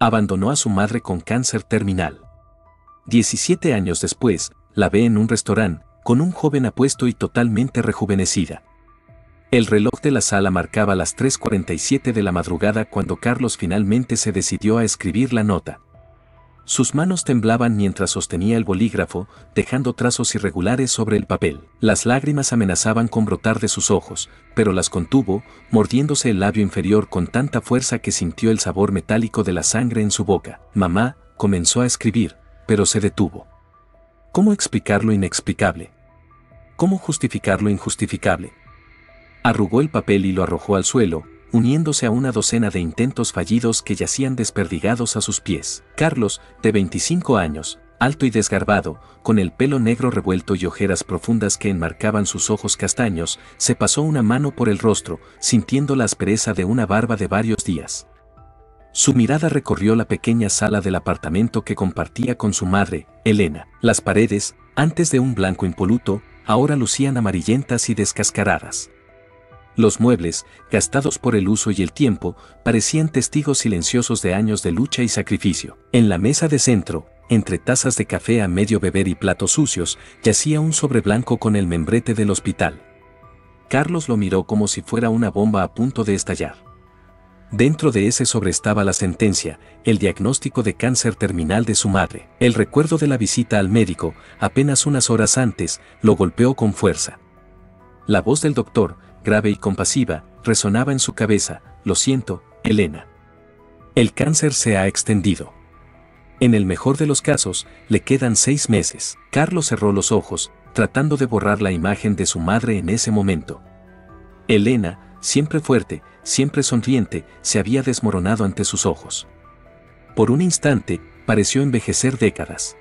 Abandonó a su madre con cáncer terminal. 17 años después, la ve en un restaurante, con un joven apuesto y totalmente rejuvenecida. El reloj de la sala marcaba las 3:47 de la madrugada cuando Carlos finalmente se decidió a escribir la nota. Sus manos temblaban mientras sostenía el bolígrafo, dejando trazos irregulares sobre el papel. Las lágrimas amenazaban con brotar de sus ojos, pero las contuvo, mordiéndose el labio inferior con tanta fuerza que sintió el sabor metálico de la sangre en su boca. Mamá, comenzó a escribir, pero se detuvo. ¿Cómo explicar lo inexplicable? ¿Cómo justificar lo injustificable? Arrugó el papel y lo arrojó al suelo, uniéndose a una docena de intentos fallidos que yacían desperdigados a sus pies. Carlos, de 25 años, alto y desgarbado, con el pelo negro revuelto y ojeras profundas que enmarcaban sus ojos castaños, se pasó una mano por el rostro, sintiendo la aspereza de una barba de varios días. Su mirada recorrió la pequeña sala del apartamento que compartía con su madre, Elena. Las paredes, antes de un blanco impoluto, ahora lucían amarillentas y descascaradas. Los muebles, gastados por el uso y el tiempo, parecían testigos silenciosos de años de lucha y sacrificio. En la mesa de centro, entre tazas de café a medio beber y platos sucios, yacía un sobre blanco con el membrete del hospital. Carlos lo miró como si fuera una bomba a punto de estallar. Dentro de ese sobre estaba la sentencia, el diagnóstico de cáncer terminal de su madre. El recuerdo de la visita al médico, apenas unas horas antes, lo golpeó con fuerza. La voz del doctor, grave y compasiva, resonaba en su cabeza: lo siento, Elena. El cáncer se ha extendido. En el mejor de los casos, le quedan 6 meses. Carlos cerró los ojos, tratando de borrar la imagen de su madre en ese momento. Elena, siempre fuerte, siempre sonriente, se había desmoronado ante sus ojos. Por un instante, pareció envejecer décadas.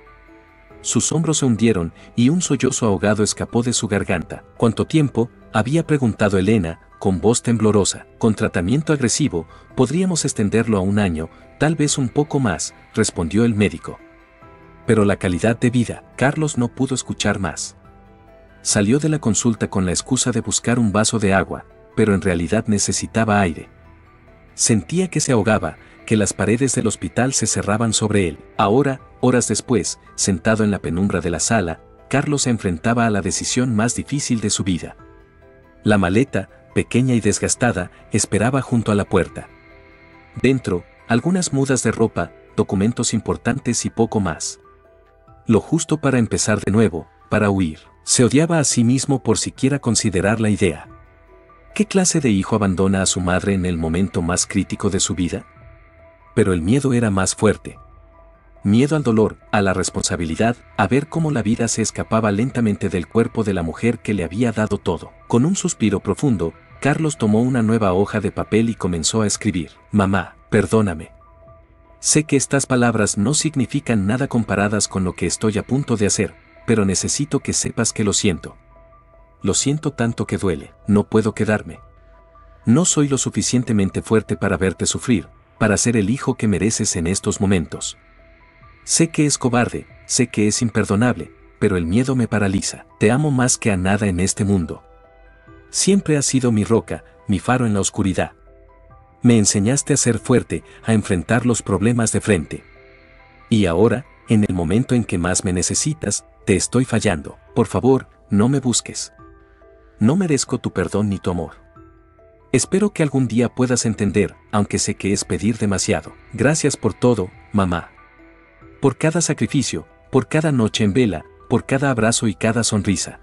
Sus hombros se hundieron y un sollozo ahogado escapó de su garganta. ¿Cuánto tiempo?, había preguntado Elena, con voz temblorosa. Con tratamiento agresivo, podríamos extenderlo a 1 año, tal vez un poco más, respondió el médico. Pero la calidad de vida. Carlos no pudo escuchar más. Salió de la consulta con la excusa de buscar un vaso de agua, pero en realidad necesitaba aire. Sentía que se ahogaba, que las paredes del hospital se cerraban sobre él. Ahora, horas después, sentado en la penumbra de la sala, Carlos se enfrentaba a la decisión más difícil de su vida. La maleta, pequeña y desgastada, esperaba junto a la puerta. Dentro, algunas mudas de ropa, documentos importantes y poco más. Lo justo para empezar de nuevo, para huir. Se odiaba a sí mismo por siquiera considerar la idea. ¿Qué clase de hijo abandona a su madre en el momento más crítico de su vida? Pero el miedo era más fuerte. Miedo al dolor, a la responsabilidad, a ver cómo la vida se escapaba lentamente del cuerpo de la mujer que le había dado todo. Con un suspiro profundo, Carlos tomó una nueva hoja de papel y comenzó a escribir: Mamá, perdóname. Sé que estas palabras no significan nada comparadas con lo que estoy a punto de hacer, pero necesito que sepas que lo siento. Lo siento tanto que duele. No puedo quedarme. No soy lo suficientemente fuerte para verte sufrir, para ser el hijo que mereces en estos momentos. Sé que es cobarde, sé que es imperdonable, pero el miedo me paraliza. Te amo más que a nada en este mundo. Siempre has sido mi roca, mi faro en la oscuridad. Me enseñaste a ser fuerte, a enfrentar los problemas de frente. Y ahora, en el momento en que más me necesitas, te estoy fallando. Por favor, no me busques. No merezco tu perdón ni tu amor. Espero que algún día puedas entender, aunque sé que es pedir demasiado. Gracias por todo, mamá. Por cada sacrificio, por cada noche en vela, por cada abrazo y cada sonrisa.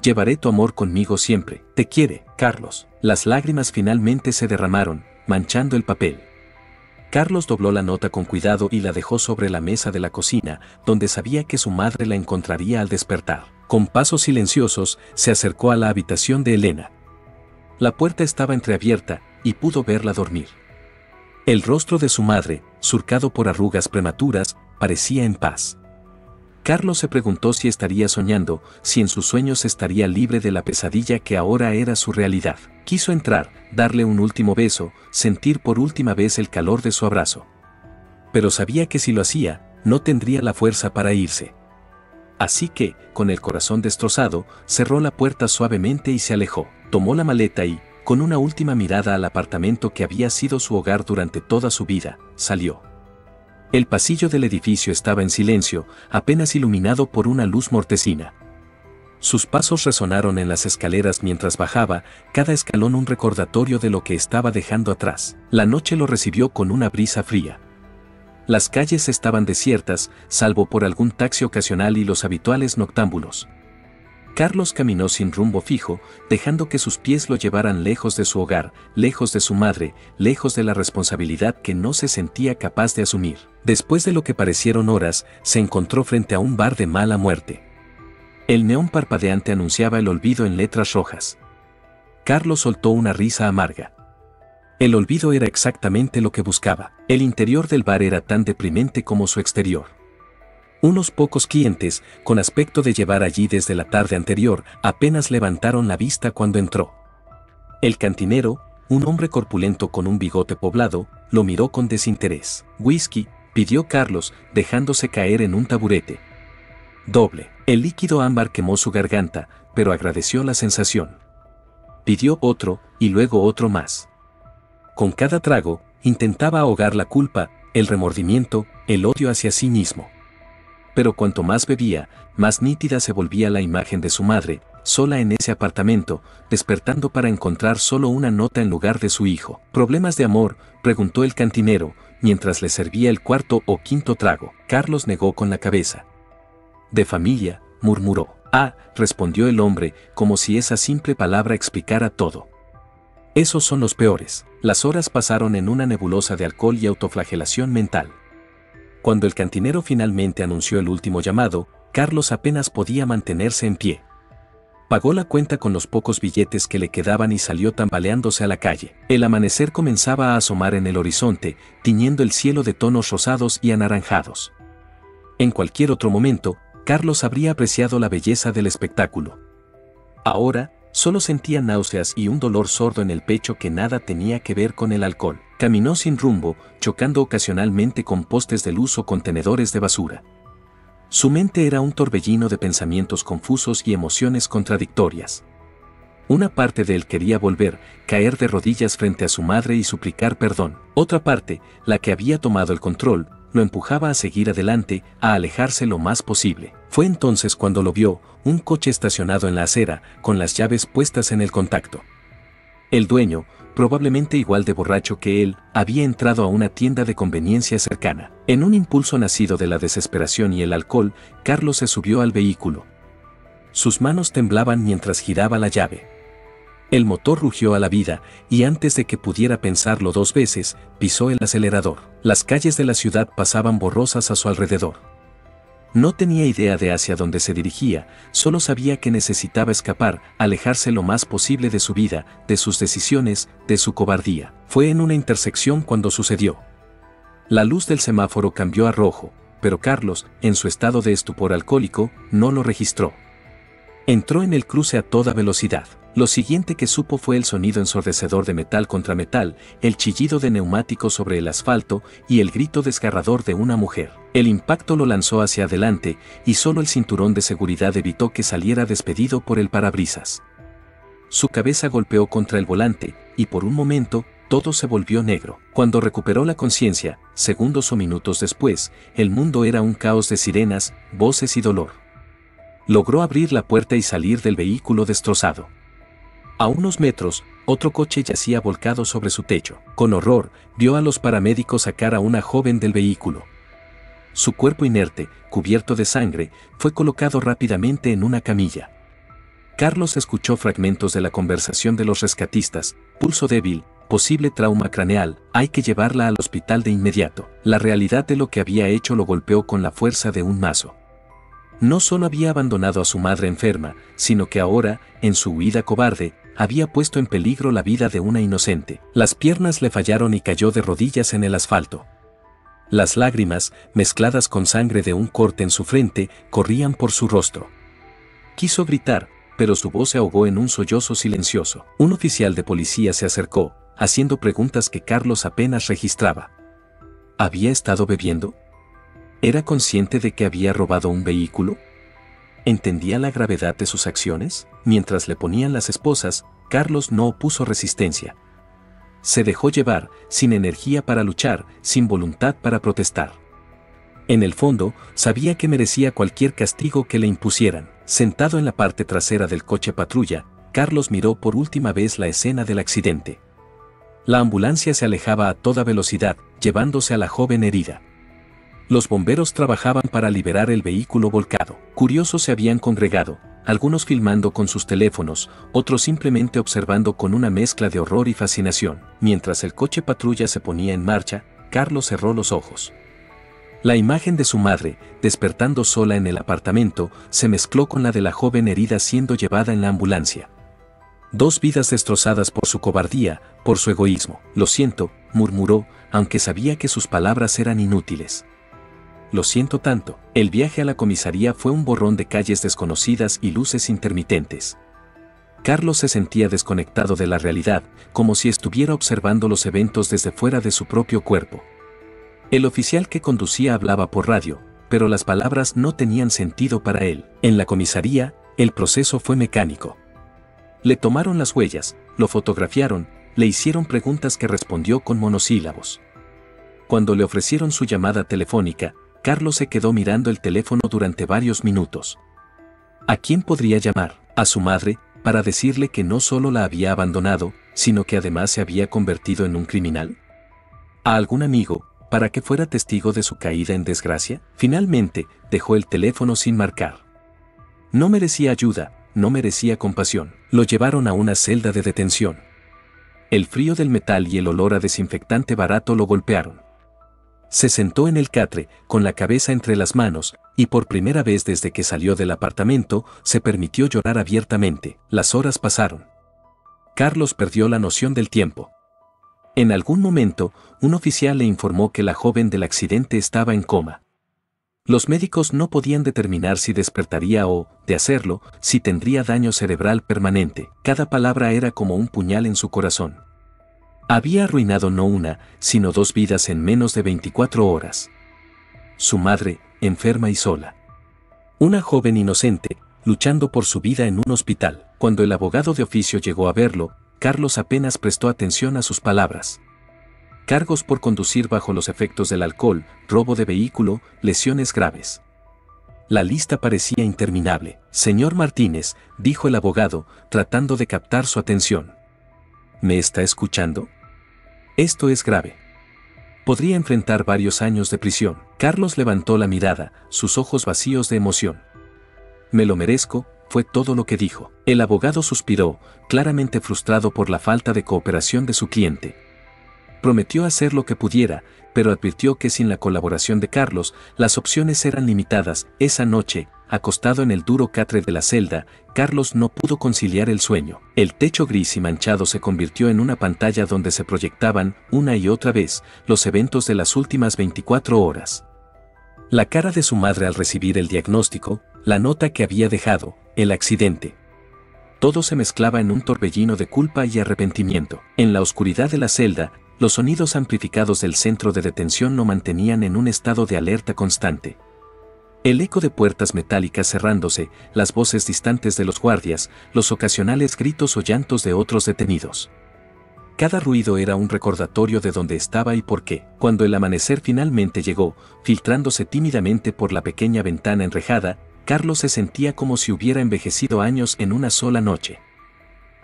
Llevaré tu amor conmigo siempre. Te quiere, Carlos. Las lágrimas finalmente se derramaron, manchando el papel. Carlos dobló la nota con cuidado y la dejó sobre la mesa de la cocina, donde sabía que su madre la encontraría al despertar. Con pasos silenciosos, se acercó a la habitación de Elena. La puerta estaba entreabierta, y pudo verla dormir. El rostro de su madre, surcado por arrugas prematuras, parecía en paz. Carlos se preguntó si estaría soñando, si en sus sueños estaría libre de la pesadilla que ahora era su realidad. Quiso entrar, darle un último beso, sentir por última vez el calor de su abrazo. Pero sabía que si lo hacía, no tendría la fuerza para irse. Así que, con el corazón destrozado, cerró la puerta suavemente y se alejó. Tomó la maleta y, con una última mirada al apartamento que había sido su hogar durante toda su vida, salió. El pasillo del edificio estaba en silencio, apenas iluminado por una luz mortecina. Sus pasos resonaron en las escaleras mientras bajaba, cada escalón un recordatorio de lo que estaba dejando atrás. La noche lo recibió con una brisa fría. Las calles estaban desiertas, salvo por algún taxi ocasional y los habituales noctámbulos. Carlos caminó sin rumbo fijo, dejando que sus pies lo llevaran lejos de su hogar, lejos de su madre, lejos de la responsabilidad que no se sentía capaz de asumir. Después de lo que parecieron horas, se encontró frente a un bar de mala muerte. El neón parpadeante anunciaba el olvido en letras rojas. Carlos soltó una risa amarga. El olvido era exactamente lo que buscaba. El interior del bar era tan deprimente como su exterior. Unos pocos clientes, con aspecto de llevar allí desde la tarde anterior, apenas levantaron la vista cuando entró. El cantinero, un hombre corpulento con un bigote poblado, lo miró con desinterés. «Whisky», pidió Carlos, dejándose caer en un taburete. «Doble». El líquido ámbar quemó su garganta, pero agradeció la sensación. Pidió otro, y luego otro más. Con cada trago, intentaba ahogar la culpa, el remordimiento, el odio hacia sí mismo. Pero cuanto más bebía, más nítida se volvía la imagen de su madre, sola en ese apartamento, despertando para encontrar solo una nota en lugar de su hijo. «¿Problemas de amor?», preguntó el cantinero, mientras le servía el cuarto o quinto trago. Carlos negó con la cabeza. «De familia», murmuró. «Ah», respondió el hombre, como si esa simple palabra explicara todo. «Esos son los peores». Las horas pasaron en una nebulosa de alcohol y autoflagelación mental. Cuando el cantinero finalmente anunció el último llamado, Carlos apenas podía mantenerse en pie. Pagó la cuenta con los pocos billetes que le quedaban y salió tambaleándose a la calle. El amanecer comenzaba a asomar en el horizonte, tiñendo el cielo de tonos rosados y anaranjados. En cualquier otro momento, Carlos habría apreciado la belleza del espectáculo. Ahora, solo sentía náuseas y un dolor sordo en el pecho que nada tenía que ver con el alcohol. Caminó sin rumbo, chocando ocasionalmente con postes de luz o contenedores de basura. Su mente era un torbellino de pensamientos confusos y emociones contradictorias. Una parte de él quería volver, caer de rodillas frente a su madre y suplicar perdón. Otra parte, la que había tomado el control, lo empujaba a seguir adelante, a alejarse lo más posible. Fue entonces cuando lo vio, un coche estacionado en la acera, con las llaves puestas en el contacto. El dueño, probablemente igual de borracho que él, había entrado a una tienda de conveniencia cercana. En un impulso nacido de la desesperación y el alcohol, Carlos se subió al vehículo. Sus manos temblaban mientras giraba la llave. El motor rugió a la vida, y antes de que pudiera pensarlo dos veces, pisó el acelerador. Las calles de la ciudad pasaban borrosas a su alrededor. No tenía idea de hacia dónde se dirigía, solo sabía que necesitaba escapar, alejarse lo más posible de su vida, de sus decisiones, de su cobardía. Fue en una intersección cuando sucedió. La luz del semáforo cambió a rojo, pero Carlos, en su estado de estupor alcohólico, no lo registró. Entró en el cruce a toda velocidad. Lo siguiente que supo fue el sonido ensordecedor de metal contra metal, el chillido de neumáticos sobre el asfalto y el grito desgarrador de una mujer. El impacto lo lanzó hacia adelante y solo el cinturón de seguridad evitó que saliera despedido por el parabrisas. Su cabeza golpeó contra el volante y por un momento todo se volvió negro. Cuando recuperó la conciencia, segundos o minutos después, el mundo era un caos de sirenas, voces y dolor. Logró abrir la puerta y salir del vehículo destrozado. A unos metros, otro coche yacía volcado sobre su techo. Con horror, vio a los paramédicos sacar a una joven del vehículo. Su cuerpo inerte, cubierto de sangre, fue colocado rápidamente en una camilla. Carlos escuchó fragmentos de la conversación de los rescatistas: pulso débil, posible trauma craneal, hay que llevarla al hospital de inmediato. La realidad de lo que había hecho lo golpeó con la fuerza de un mazo. No solo había abandonado a su madre enferma, sino que ahora, en su huida cobarde, había puesto en peligro la vida de una inocente. Las piernas le fallaron y cayó de rodillas en el asfalto. Las lágrimas, mezcladas con sangre de un corte en su frente, corrían por su rostro. Quiso gritar, pero su voz se ahogó en un sollozo silencioso. Un oficial de policía se acercó, haciendo preguntas que Carlos apenas registraba. ¿Había estado bebiendo? ¿Era consciente de que había robado un vehículo? ¿Entendía la gravedad de sus acciones? Mientras le ponían las esposas, Carlos no opuso resistencia. Se dejó llevar, sin energía para luchar, sin voluntad para protestar. En el fondo, sabía que merecía cualquier castigo que le impusieran. Sentado en la parte trasera del coche patrulla, Carlos miró por última vez la escena del accidente. La ambulancia se alejaba a toda velocidad, llevándose a la joven herida. Los bomberos trabajaban para liberar el vehículo volcado. Curiosos se habían congregado, algunos filmando con sus teléfonos, otros simplemente observando con una mezcla de horror y fascinación. Mientras el coche patrulla se ponía en marcha, Carlos cerró los ojos. La imagen de su madre, despertando sola en el apartamento, se mezcló con la de la joven herida siendo llevada en la ambulancia. 2 vidas destrozadas por su cobardía, por su egoísmo. Lo siento, murmuró, aunque sabía que sus palabras eran inútiles. Lo siento tanto. El viaje a la comisaría fue un borrón de calles desconocidas y luces intermitentes. Carlos se sentía desconectado de la realidad, como si estuviera observando los eventos desde fuera de su propio cuerpo. El oficial que conducía hablaba por radio, pero las palabras no tenían sentido para él. En la comisaría, el proceso fue mecánico. Le tomaron las huellas, lo fotografiaron, le hicieron preguntas que respondió con monosílabos. Cuando le ofrecieron su llamada telefónica, Carlos se quedó mirando el teléfono durante varios minutos. ¿A quién podría llamar? ¿A su madre, para decirle que no solo la había abandonado, sino que además se había convertido en un criminal? ¿A algún amigo, para que fuera testigo de su caída en desgracia? Finalmente, dejó el teléfono sin marcar. No merecía ayuda, no merecía compasión. Lo llevaron a una celda de detención. El frío del metal y el olor a desinfectante barato lo golpearon. Se sentó en el catre, con la cabeza entre las manos, y por primera vez desde que salió del apartamento, se permitió llorar abiertamente. Las horas pasaron. Carlos perdió la noción del tiempo. En algún momento, un oficial le informó que la joven del accidente estaba en coma. Los médicos no podían determinar si despertaría o, de hacerlo, si tendría daño cerebral permanente. Cada palabra era como un puñal en su corazón. Había arruinado no una, sino 2 vidas en menos de 24 horas. Su madre, enferma y sola. Una joven inocente, luchando por su vida en un hospital. Cuando el abogado de oficio llegó a verlo, Carlos apenas prestó atención a sus palabras. Cargos por conducir bajo los efectos del alcohol, robo de vehículo, lesiones graves. La lista parecía interminable. Señor Martínez, dijo el abogado, tratando de captar su atención. ¿Me está escuchando? Esto es grave. Podría enfrentar varios años de prisión. Carlos levantó la mirada, sus ojos vacíos de emoción. Me lo merezco, fue todo lo que dijo. El abogado suspiró, claramente frustrado por la falta de cooperación de su cliente. Prometió hacer lo que pudiera, pero advirtió que sin la colaboración de Carlos, las opciones eran limitadas. Esa noche, acostado en el duro catre de la celda, Carlos no pudo conciliar el sueño. El techo gris y manchado se convirtió en una pantalla donde se proyectaban, una y otra vez, los eventos de las últimas 24 horas. La cara de su madre al recibir el diagnóstico, la nota que había dejado, el accidente. Todo se mezclaba en un torbellino de culpa y arrepentimiento. En la oscuridad de la celda, los sonidos amplificados del centro de detención lo mantenían en un estado de alerta constante. El eco de puertas metálicas cerrándose, las voces distantes de los guardias, los ocasionales gritos o llantos de otros detenidos. Cada ruido era un recordatorio de dónde estaba y por qué. Cuando el amanecer finalmente llegó, filtrándose tímidamente por la pequeña ventana enrejada, Carlos se sentía como si hubiera envejecido años en una sola noche.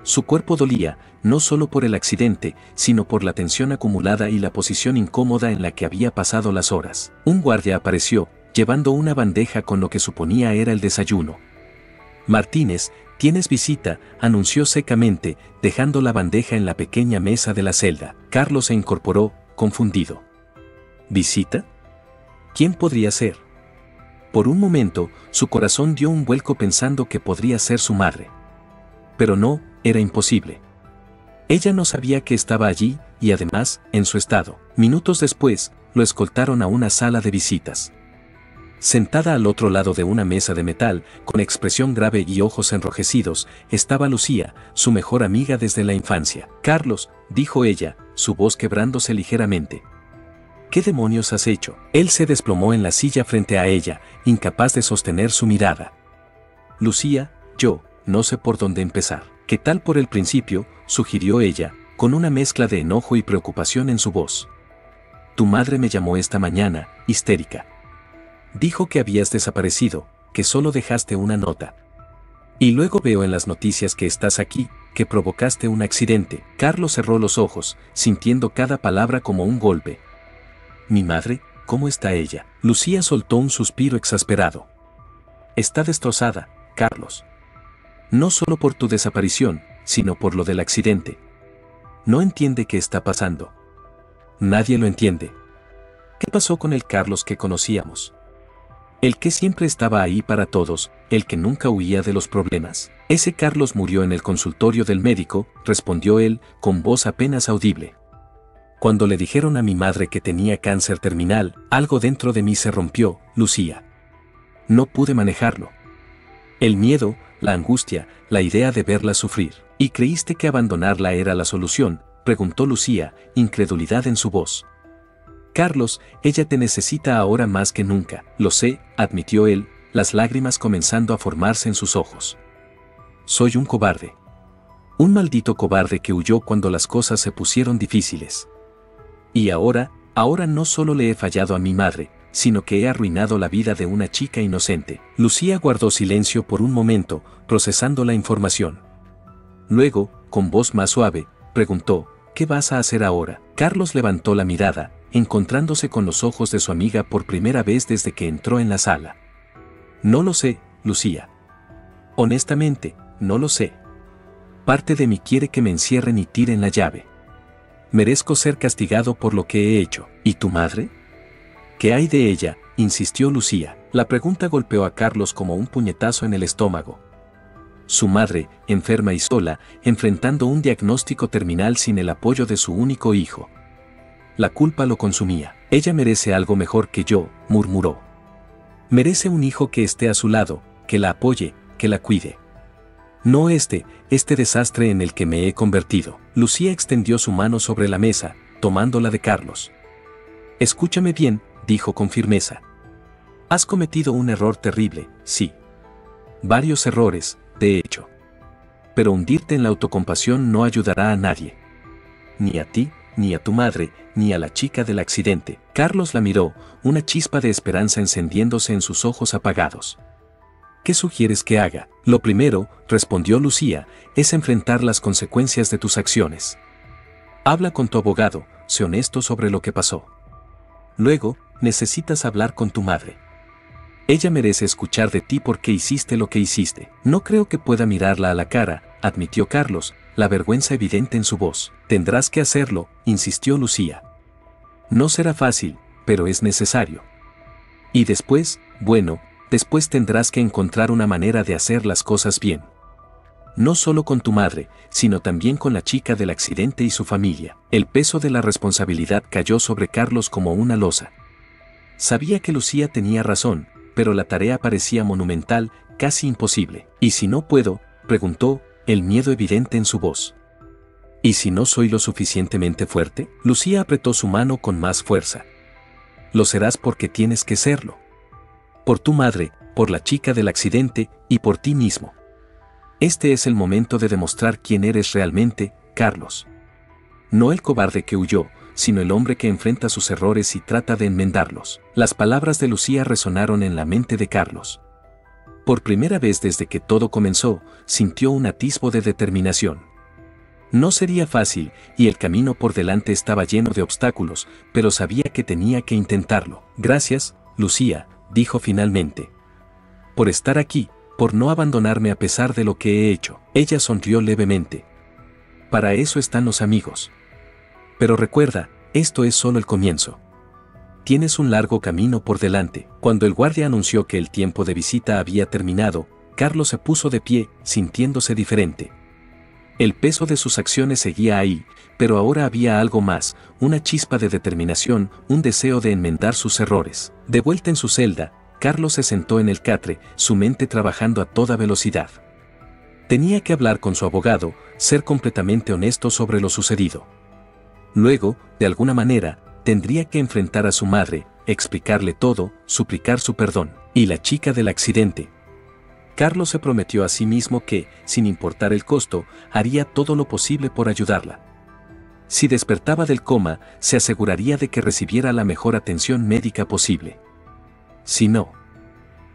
Su cuerpo dolía, no solo por el accidente, sino por la tensión acumulada y la posición incómoda en la que había pasado las horas. Un guardia apareció, llevando una bandeja con lo que suponía era el desayuno. Martínez, tienes visita, anunció secamente, dejando la bandeja en la pequeña mesa de la celda. Carlos se incorporó, confundido. ¿Visita? ¿Quién podría ser? Por un momento, su corazón dio un vuelco pensando que podría ser su madre. Pero no, era imposible. Ella no sabía que estaba allí, y además, en su estado. Minutos después, lo escoltaron a una sala de visitas. Sentada al otro lado de una mesa de metal, con expresión grave y ojos enrojecidos, estaba Lucía, su mejor amiga desde la infancia. Carlos, dijo ella, su voz quebrándose ligeramente. ¿Qué demonios has hecho? Él se desplomó en la silla frente a ella, incapaz de sostener su mirada. Lucía, yo, no sé por dónde empezar. ¿Qué tal por el principio?, sugirió ella, con una mezcla de enojo y preocupación en su voz. Tu madre me llamó esta mañana, histérica. Dijo que habías desaparecido, que solo dejaste una nota. Y luego veo en las noticias que estás aquí, que provocaste un accidente. Carlos cerró los ojos, sintiendo cada palabra como un golpe. Mi madre, ¿cómo está ella? Lucía soltó un suspiro exasperado. Está destrozada, Carlos. No solo por tu desaparición, sino por lo del accidente. No entiende qué está pasando. Nadie lo entiende. ¿Qué pasó con el Carlos que conocíamos? El que siempre estaba ahí para todos, el que nunca huía de los problemas. Ese Carlos murió en el consultorio del médico, respondió él, con voz apenas audible. Cuando le dijeron a mi madre que tenía cáncer terminal, algo dentro de mí se rompió, Lucía. No pude manejarlo. El miedo, la angustia, la idea de verla sufrir. ¿Y creíste que abandonarla era la solución?, preguntó Lucía, incredulidad en su voz. Carlos, ella te necesita ahora más que nunca. Lo sé, admitió él, las lágrimas comenzando a formarse en sus ojos. Soy un cobarde. Un maldito cobarde que huyó cuando las cosas se pusieron difíciles. Y ahora no solo le he fallado a mi madre, sino que he arruinado la vida de una chica inocente. Lucía guardó silencio por un momento, procesando la información. Luego, con voz más suave, preguntó, ¿qué vas a hacer ahora? Carlos levantó la mirada, encontrándose con los ojos de su amiga por primera vez desde que entró en la sala. No lo sé, Lucía. Honestamente, no lo sé. Parte de mí quiere que me encierren y tiren la llave. Merezco ser castigado por lo que he hecho. ¿Y tu madre? ¿Qué hay de ella?, insistió Lucía. La pregunta golpeó a Carlos como un puñetazo en el estómago. Su madre, enferma y sola, enfrentando un diagnóstico terminal sin el apoyo de su único hijo. La culpa lo consumía. Ella merece algo mejor que yo, murmuró. Merece un hijo que esté a su lado, que la apoye, que la cuide. No este desastre en el que me he convertido. Lucía extendió su mano sobre la mesa, tomándola de Carlos. Escúchame bien, dijo con firmeza. Has cometido un error terrible, sí. Varios errores, de hecho. Pero hundirte en la autocompasión no ayudará a nadie. Ni a ti, ni a tu madre, ni a la chica del accidente. Carlos la miró, una chispa de esperanza encendiéndose en sus ojos apagados. ¿Qué sugieres que haga? Lo primero, respondió Lucía, es enfrentar las consecuencias de tus acciones. Habla con tu abogado, sé honesto sobre lo que pasó. Luego, necesitas hablar con tu madre. Ella merece escuchar de ti por qué hiciste lo que hiciste. No creo que pueda mirarla a la cara, admitió Carlos, la vergüenza evidente en su voz. Tendrás que hacerlo, insistió Lucía. No será fácil, pero es necesario. Y después, bueno, después tendrás que encontrar una manera de hacer las cosas bien. No solo con tu madre, sino también con la chica del accidente y su familia. El peso de la responsabilidad cayó sobre Carlos como una losa. Sabía que Lucía tenía razón, pero la tarea parecía monumental, casi imposible. ¿Y si no puedo?, preguntó, el miedo evidente en su voz. ¿Y si no soy lo suficientemente fuerte? Lucía apretó su mano con más fuerza. Lo serás porque tienes que serlo. Por tu madre, por la chica del accidente y por ti mismo. Este es el momento de demostrar quién eres realmente, Carlos. No el cobarde que huyó, sino el hombre que enfrenta sus errores y trata de enmendarlos. Las palabras de Lucía resonaron en la mente de Carlos. Por primera vez desde que todo comenzó, sintió un atisbo de determinación. No sería fácil, y el camino por delante estaba lleno de obstáculos, pero sabía que tenía que intentarlo. Gracias, Lucía, dijo finalmente. Por estar aquí, por no abandonarme a pesar de lo que he hecho. Ella sonrió levemente. Para eso están los amigos. Pero recuerda, esto es solo el comienzo. Tienes un largo camino por delante. Cuando el guardia anunció que el tiempo de visita había terminado, Carlos se puso de pie, sintiéndose diferente. El peso de sus acciones seguía ahí, pero ahora había algo más, una chispa de determinación, un deseo de enmendar sus errores. De vuelta en su celda, Carlos se sentó en el catre, su mente trabajando a toda velocidad. Tenía que hablar con su abogado, ser completamente honesto sobre lo sucedido. Luego, de alguna manera, tendría que enfrentar a su madre, explicarle todo, suplicar su perdón. Y la chica del accidente. Carlos se prometió a sí mismo que, sin importar el costo, haría todo lo posible por ayudarla. Si despertaba del coma, se aseguraría de que recibiera la mejor atención médica posible. Si no,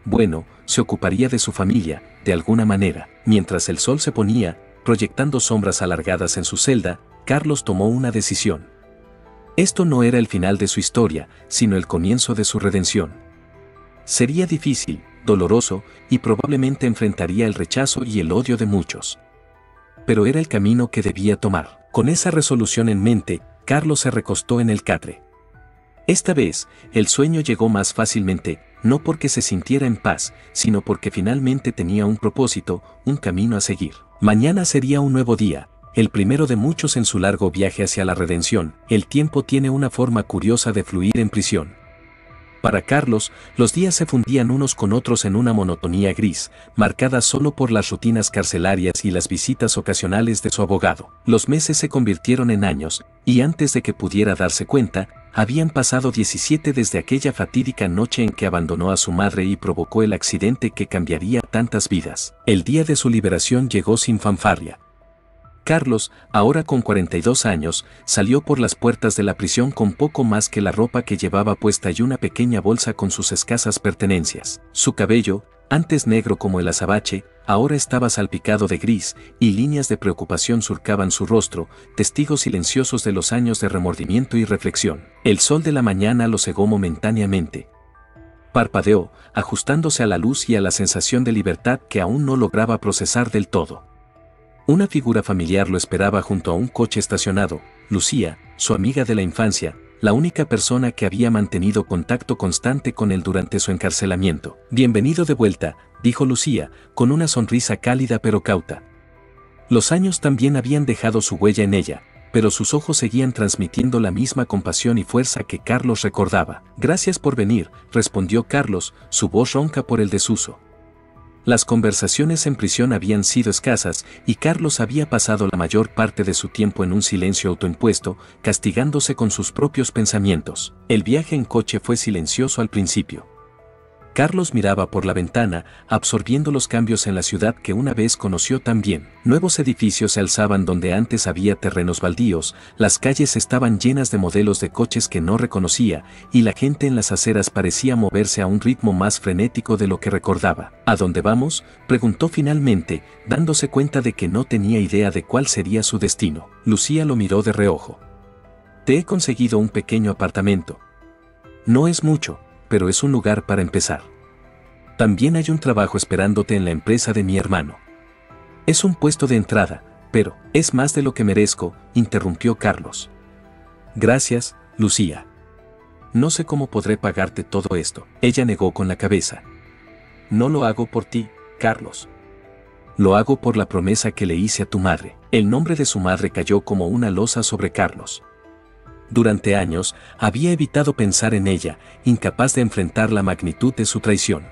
bueno, se ocuparía de su familia, de alguna manera. Mientras el sol se ponía, proyectando sombras alargadas en su celda, Carlos tomó una decisión. Esto no era el final de su historia, sino el comienzo de su redención. Sería difícil, doloroso, y probablemente enfrentaría el rechazo y el odio de muchos. Pero era el camino que debía tomar. Con esa resolución en mente, Carlos se recostó en el catre. Esta vez, el sueño llegó más fácilmente, no porque se sintiera en paz, sino porque finalmente tenía un propósito, un camino a seguir. Mañana sería un nuevo día, el primero de muchos en su largo viaje hacia la redención. El tiempo tiene una forma curiosa de fluir en prisión. Para Carlos, los días se fundían unos con otros en una monotonía gris, marcada solo por las rutinas carcelarias y las visitas ocasionales de su abogado. Los meses se convirtieron en años, y antes de que pudiera darse cuenta, habían pasado 17 desde aquella fatídica noche en que abandonó a su madre y provocó el accidente que cambiaría tantas vidas. El día de su liberación llegó sin fanfarria. Carlos, ahora con 42 años, salió por las puertas de la prisión con poco más que la ropa que llevaba puesta y una pequeña bolsa con sus escasas pertenencias. Su cabello, antes negro como el azabache, ahora estaba salpicado de gris, y líneas de preocupación surcaban su rostro, testigos silenciosos de los años de remordimiento y reflexión. El sol de la mañana lo cegó momentáneamente. Parpadeó, ajustándose a la luz y a la sensación de libertad que aún no lograba procesar del todo. Una figura familiar lo esperaba junto a un coche estacionado, Lucía, su amiga de la infancia, la única persona que había mantenido contacto constante con él durante su encarcelamiento. «Bienvenido de vuelta», dijo Lucía, con una sonrisa cálida pero cauta. Los años también habían dejado su huella en ella, pero sus ojos seguían transmitiendo la misma compasión y fuerza que Carlos recordaba. «Gracias por venir», respondió Carlos, su voz ronca por el desuso. Las conversaciones en prisión habían sido escasas y Carlos había pasado la mayor parte de su tiempo en un silencio autoimpuesto, castigándose con sus propios pensamientos. El viaje en coche fue silencioso al principio. Carlos miraba por la ventana, absorbiendo los cambios en la ciudad que una vez conoció tan bien. Nuevos edificios se alzaban donde antes había terrenos baldíos, las calles estaban llenas de modelos de coches que no reconocía, y la gente en las aceras parecía moverse a un ritmo más frenético de lo que recordaba. ¿A dónde vamos?, preguntó finalmente, dándose cuenta de que no tenía idea de cuál sería su destino. Lucía lo miró de reojo. «Te he conseguido un pequeño apartamento. No es mucho, pero es un lugar para empezar. También hay un trabajo esperándote en la empresa de mi hermano. Es un puesto de entrada, pero es más de lo que merezco», interrumpió Carlos. «Gracias, Lucía. No sé cómo podré pagarte todo esto». Ella negó con la cabeza. «No lo hago por ti, Carlos. Lo hago por la promesa que le hice a tu madre». El nombre de su madre cayó como una losa sobre Carlos. Durante años, había evitado pensar en ella, incapaz de enfrentar la magnitud de su traición.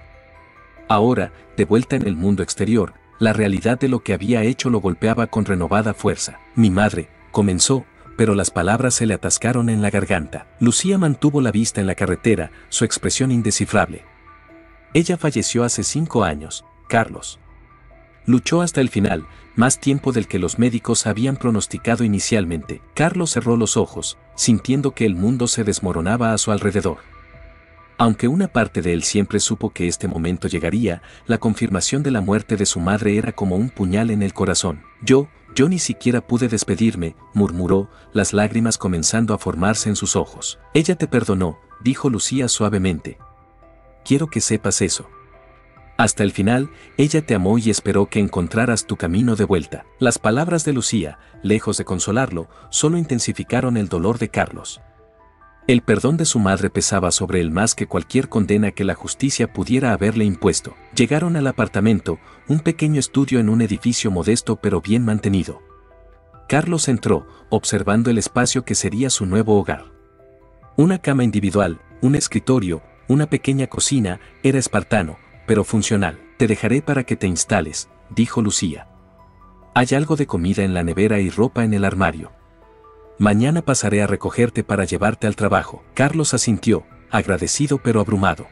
Ahora, de vuelta en el mundo exterior, la realidad de lo que había hecho lo golpeaba con renovada fuerza. «Mi madre», comenzó, pero las palabras se le atascaron en la garganta. Lucía mantuvo la vista en la carretera, su expresión indescifrable. «Ella falleció hace 5 años, Carlos. Luchó hasta el final, más tiempo del que los médicos habían pronosticado inicialmente». Carlos cerró los ojos, sintiendo que el mundo se desmoronaba a su alrededor. Aunque una parte de él siempre supo que este momento llegaría, la confirmación de la muerte de su madre era como un puñal en el corazón. Yo ni siquiera pude despedirme», murmuró, las lágrimas comenzando a formarse en sus ojos. «Ella te perdonó», dijo Lucía suavemente. «Quiero que sepas eso. Hasta el final, ella te amó y esperó que encontraras tu camino de vuelta». Las palabras de Lucía, lejos de consolarlo, solo intensificaron el dolor de Carlos. El perdón de su madre pesaba sobre él más que cualquier condena que la justicia pudiera haberle impuesto. Llegaron al apartamento, un pequeño estudio en un edificio modesto pero bien mantenido. Carlos entró, observando el espacio que sería su nuevo hogar. Una cama individual, un escritorio, una pequeña cocina, era espartano, pero funcional. «Te dejaré para que te instales», dijo Lucía. «Hay algo de comida en la nevera y ropa en el armario. Mañana pasaré a recogerte para llevarte al trabajo». Carlos asintió, agradecido pero abrumado.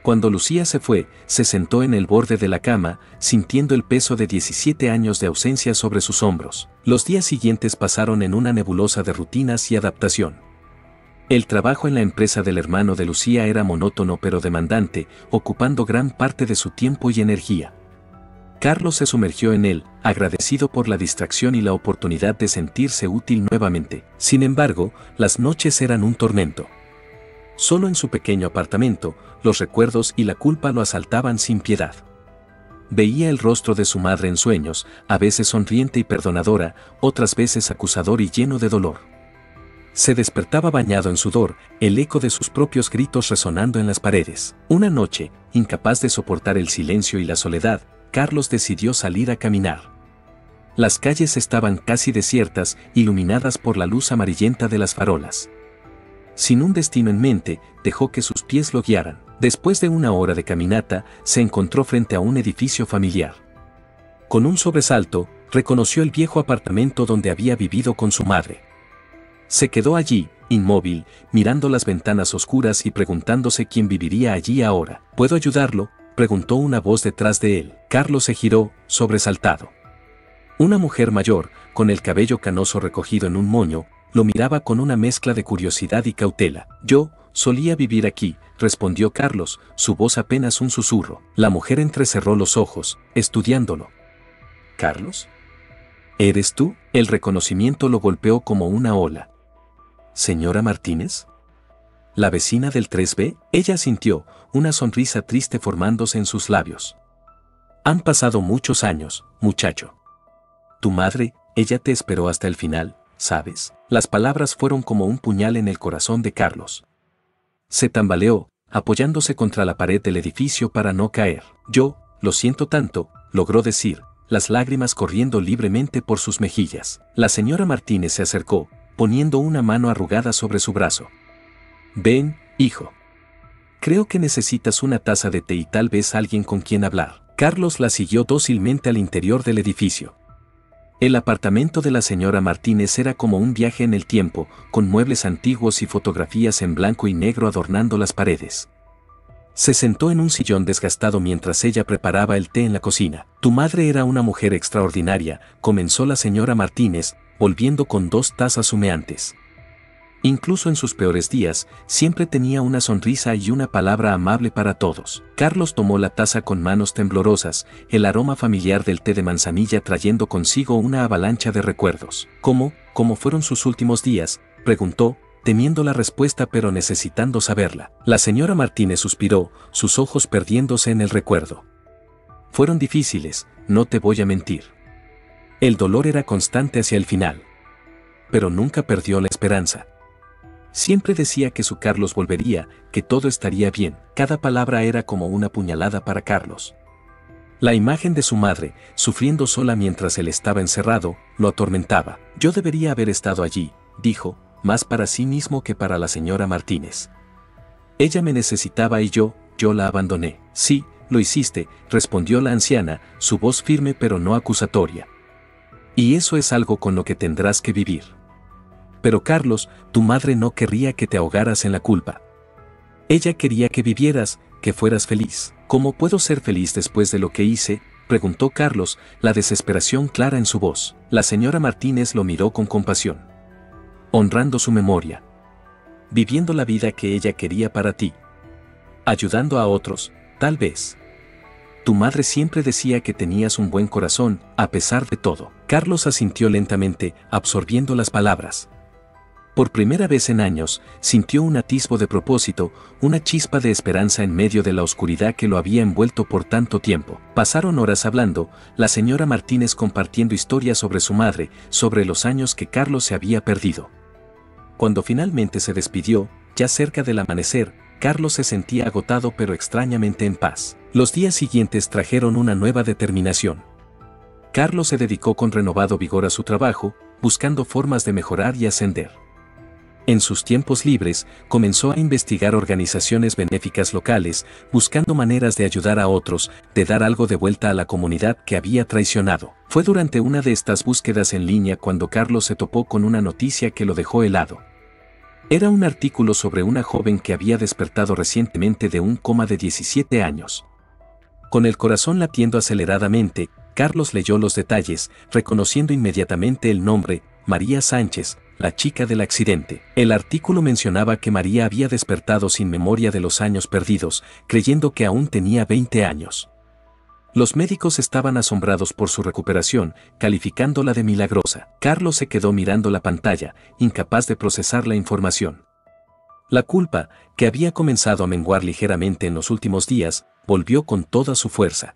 Cuando Lucía se fue, se sentó en el borde de la cama, sintiendo el peso de 17 años de ausencia sobre sus hombros. Los días siguientes pasaron en una nebulosa de rutinas y adaptación. El trabajo en la empresa del hermano de Lucía era monótono pero demandante, ocupando gran parte de su tiempo y energía. Carlos se sumergió en él, agradecido por la distracción y la oportunidad de sentirse útil nuevamente. Sin embargo, las noches eran un tormento. Solo en su pequeño apartamento, los recuerdos y la culpa lo asaltaban sin piedad. Veía el rostro de su madre en sueños, a veces sonriente y perdonadora, otras veces acusador y lleno de dolor. Se despertaba bañado en sudor, el eco de sus propios gritos resonando en las paredes. Una noche, incapaz de soportar el silencio y la soledad, Carlos decidió salir a caminar. Las calles estaban casi desiertas, iluminadas por la luz amarillenta de las farolas. Sin un destino en mente, dejó que sus pies lo guiaran. Después de una hora de caminata, se encontró frente a un edificio familiar. Con un sobresalto, reconoció el viejo apartamento donde había vivido con su madre. Se quedó allí, inmóvil, mirando las ventanas oscuras y preguntándose quién viviría allí ahora. ¿Puedo ayudarlo?, preguntó una voz detrás de él. Carlos se giró, sobresaltado. Una mujer mayor, con el cabello canoso recogido en un moño, lo miraba con una mezcla de curiosidad y cautela. Yo solía vivir aquí, respondió Carlos, su voz apenas un susurro. La mujer entrecerró los ojos, estudiándolo. ¿Carlos? ¿Eres tú? El reconocimiento lo golpeó como una ola. ¿Señora Martínez? ¿La vecina del 3B? Ella sintió una sonrisa triste formándose en sus labios. Han pasado muchos años, muchacho. Tu madre, ella te esperó hasta el final, ¿sabes? Las palabras fueron como un puñal en el corazón de Carlos. Se tambaleó, apoyándose contra la pared del edificio para no caer. Yo, lo siento tanto, logró decir, las lágrimas corriendo libremente por sus mejillas. La señora Martínez se acercó, poniendo una mano arrugada sobre su brazo. Ven, hijo. Creo que necesitas una taza de té y tal vez alguien con quien hablar. Carlos la siguió dócilmente al interior del edificio. El apartamento de la señora Martínez era como un viaje en el tiempo, con muebles antiguos y fotografías en blanco y negro adornando las paredes. Se sentó en un sillón desgastado mientras ella preparaba el té en la cocina. Tu madre era una mujer extraordinaria, comenzó la señora Martínez, volviendo con 2 tazas humeantes. Incluso en sus peores días, siempre tenía una sonrisa y una palabra amable para todos. Carlos tomó la taza con manos temblorosas, el aroma familiar del té de manzanilla trayendo consigo una avalancha de recuerdos. ¿Cómo fueron sus últimos días?, preguntó, temiendo la respuesta pero necesitando saberla. La señora Martínez suspiró, sus ojos perdiéndose en el recuerdo. Fueron difíciles, no te voy a mentir. El dolor era constante hacia el final. Pero nunca perdió la esperanza. Siempre decía que su Carlos volvería, que todo estaría bien. Cada palabra era como una puñalada para Carlos. La imagen de su madre, sufriendo sola mientras él estaba encerrado, lo atormentaba. Yo debería haber estado allí, dijo, más para sí mismo que para la señora Martínez. Ella me necesitaba y yo la abandoné. Sí, lo hiciste, respondió la anciana, su voz firme pero no acusatoria. Y eso es algo con lo que tendrás que vivir. Pero Carlos, tu madre no querría que te ahogaras en la culpa. Ella quería que vivieras, que fueras feliz. ¿Cómo puedo ser feliz después de lo que hice?, preguntó Carlos, la desesperación clara en su voz. La señora Martínez lo miró con compasión. Honrando su memoria. Viviendo la vida que ella quería para ti. Ayudando a otros, tal vez. Tu madre siempre decía que tenías un buen corazón, a pesar de todo. Carlos asintió lentamente, absorbiendo las palabras. Por primera vez en años, sintió un atisbo de propósito, una chispa de esperanza en medio de la oscuridad que lo había envuelto por tanto tiempo. Pasaron horas hablando, la señora Martínez compartiendo historias sobre su madre, sobre los años que Carlos se había perdido. Cuando finalmente se despidió, ya cerca del amanecer, Carlos se sentía agotado pero extrañamente en paz. Los días siguientes trajeron una nueva determinación. Carlos se dedicó con renovado vigor a su trabajo, buscando formas de mejorar y ascender. En sus tiempos libres, comenzó a investigar organizaciones benéficas locales, buscando maneras de ayudar a otros, de dar algo de vuelta a la comunidad que había traicionado. Fue durante una de estas búsquedas en línea cuando Carlos se topó con una noticia que lo dejó helado. Era un artículo sobre una joven que había despertado recientemente de un coma de 17 años. Con el corazón latiendo aceleradamente, Carlos leyó los detalles, reconociendo inmediatamente el nombre, María Sánchez, la chica del accidente. El artículo mencionaba que María había despertado sin memoria de los años perdidos, creyendo que aún tenía 20 años. Los médicos estaban asombrados por su recuperación, calificándola de milagrosa. Carlos se quedó mirando la pantalla, incapaz de procesar la información. La culpa, que había comenzado a menguar ligeramente en los últimos días, volvió con toda su fuerza.